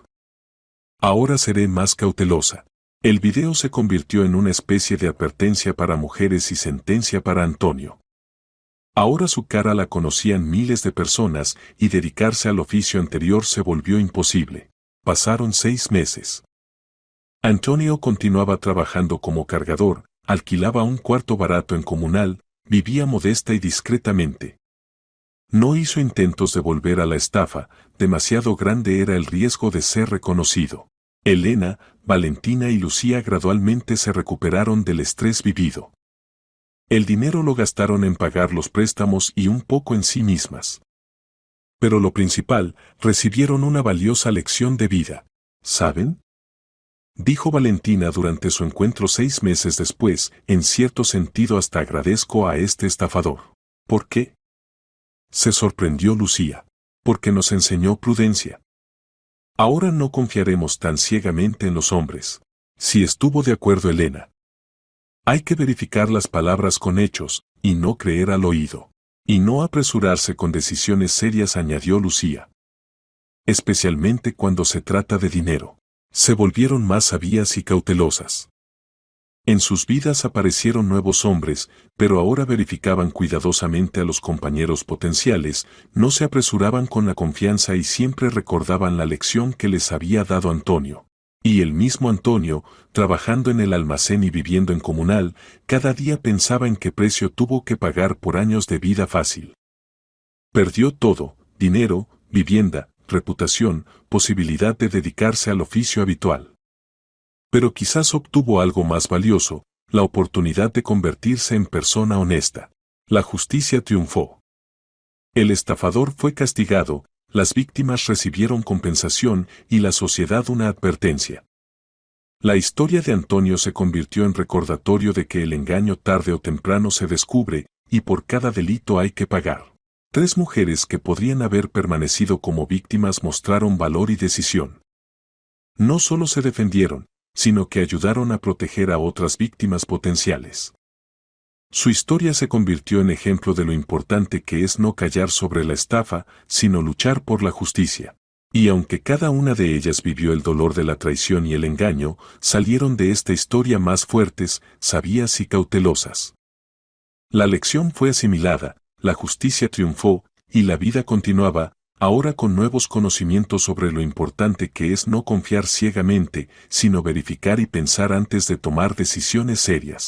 Ahora seré más cautelosa. El video se convirtió en una especie de advertencia para mujeres y sentencia para Antonio. Ahora su cara la conocían miles de personas y dedicarse al oficio anterior se volvió imposible. Pasaron 6 meses. Antonio continuaba trabajando como cargador, alquilaba un cuarto barato en Comunal, vivía modesta y discretamente. No hizo intentos de volver a la estafa, demasiado grande era el riesgo de ser reconocido. Elena, Valentina y Lucía gradualmente se recuperaron del estrés vivido. El dinero lo gastaron en pagar los préstamos y un poco en sí mismas. Pero lo principal, recibieron una valiosa lección de vida. ¿Saben?, dijo Valentina durante su encuentro 6 meses después, en cierto sentido hasta agradezco a este estafador. ¿Por qué?, se sorprendió Lucía. Porque nos enseñó prudencia. Ahora no confiaremos tan ciegamente en los hombres. Si estuvo de acuerdo Elena. Hay que verificar las palabras con hechos, y no creer al oído. Y no apresurarse con decisiones serias, añadió Lucía. Especialmente cuando se trata de dinero. Se volvieron más sabias y cautelosas. En sus vidas aparecieron nuevos hombres, pero ahora verificaban cuidadosamente a los compañeros potenciales, no se apresuraban con la confianza y siempre recordaban la lección que les había dado Antonio. Y el mismo Antonio, trabajando en el almacén y viviendo en comunal, cada día pensaba en qué precio tuvo que pagar por años de vida fácil. Perdió todo: dinero, vivienda, reputación, posibilidad de dedicarse al oficio habitual. Pero quizás obtuvo algo más valioso: la oportunidad de convertirse en persona honesta. La justicia triunfó. El estafador fue castigado, las víctimas recibieron compensación y la sociedad una advertencia. La historia de Antonio se convirtió en recordatorio de que el engaño tarde o temprano se descubre, y por cada delito hay que pagar. 3 mujeres que podrían haber permanecido como víctimas mostraron valor y decisión. No solo se defendieron, sino que ayudaron a proteger a otras víctimas potenciales. Su historia se convirtió en ejemplo de lo importante que es no callar sobre la estafa, sino luchar por la justicia. Y aunque cada una de ellas vivió el dolor de la traición y el engaño, salieron de esta historia más fuertes, sabias y cautelosas. La lección fue asimilada, la justicia triunfó, y la vida continuaba, ahora con nuevos conocimientos sobre lo importante que es no confiar ciegamente, sino verificar y pensar antes de tomar decisiones serias.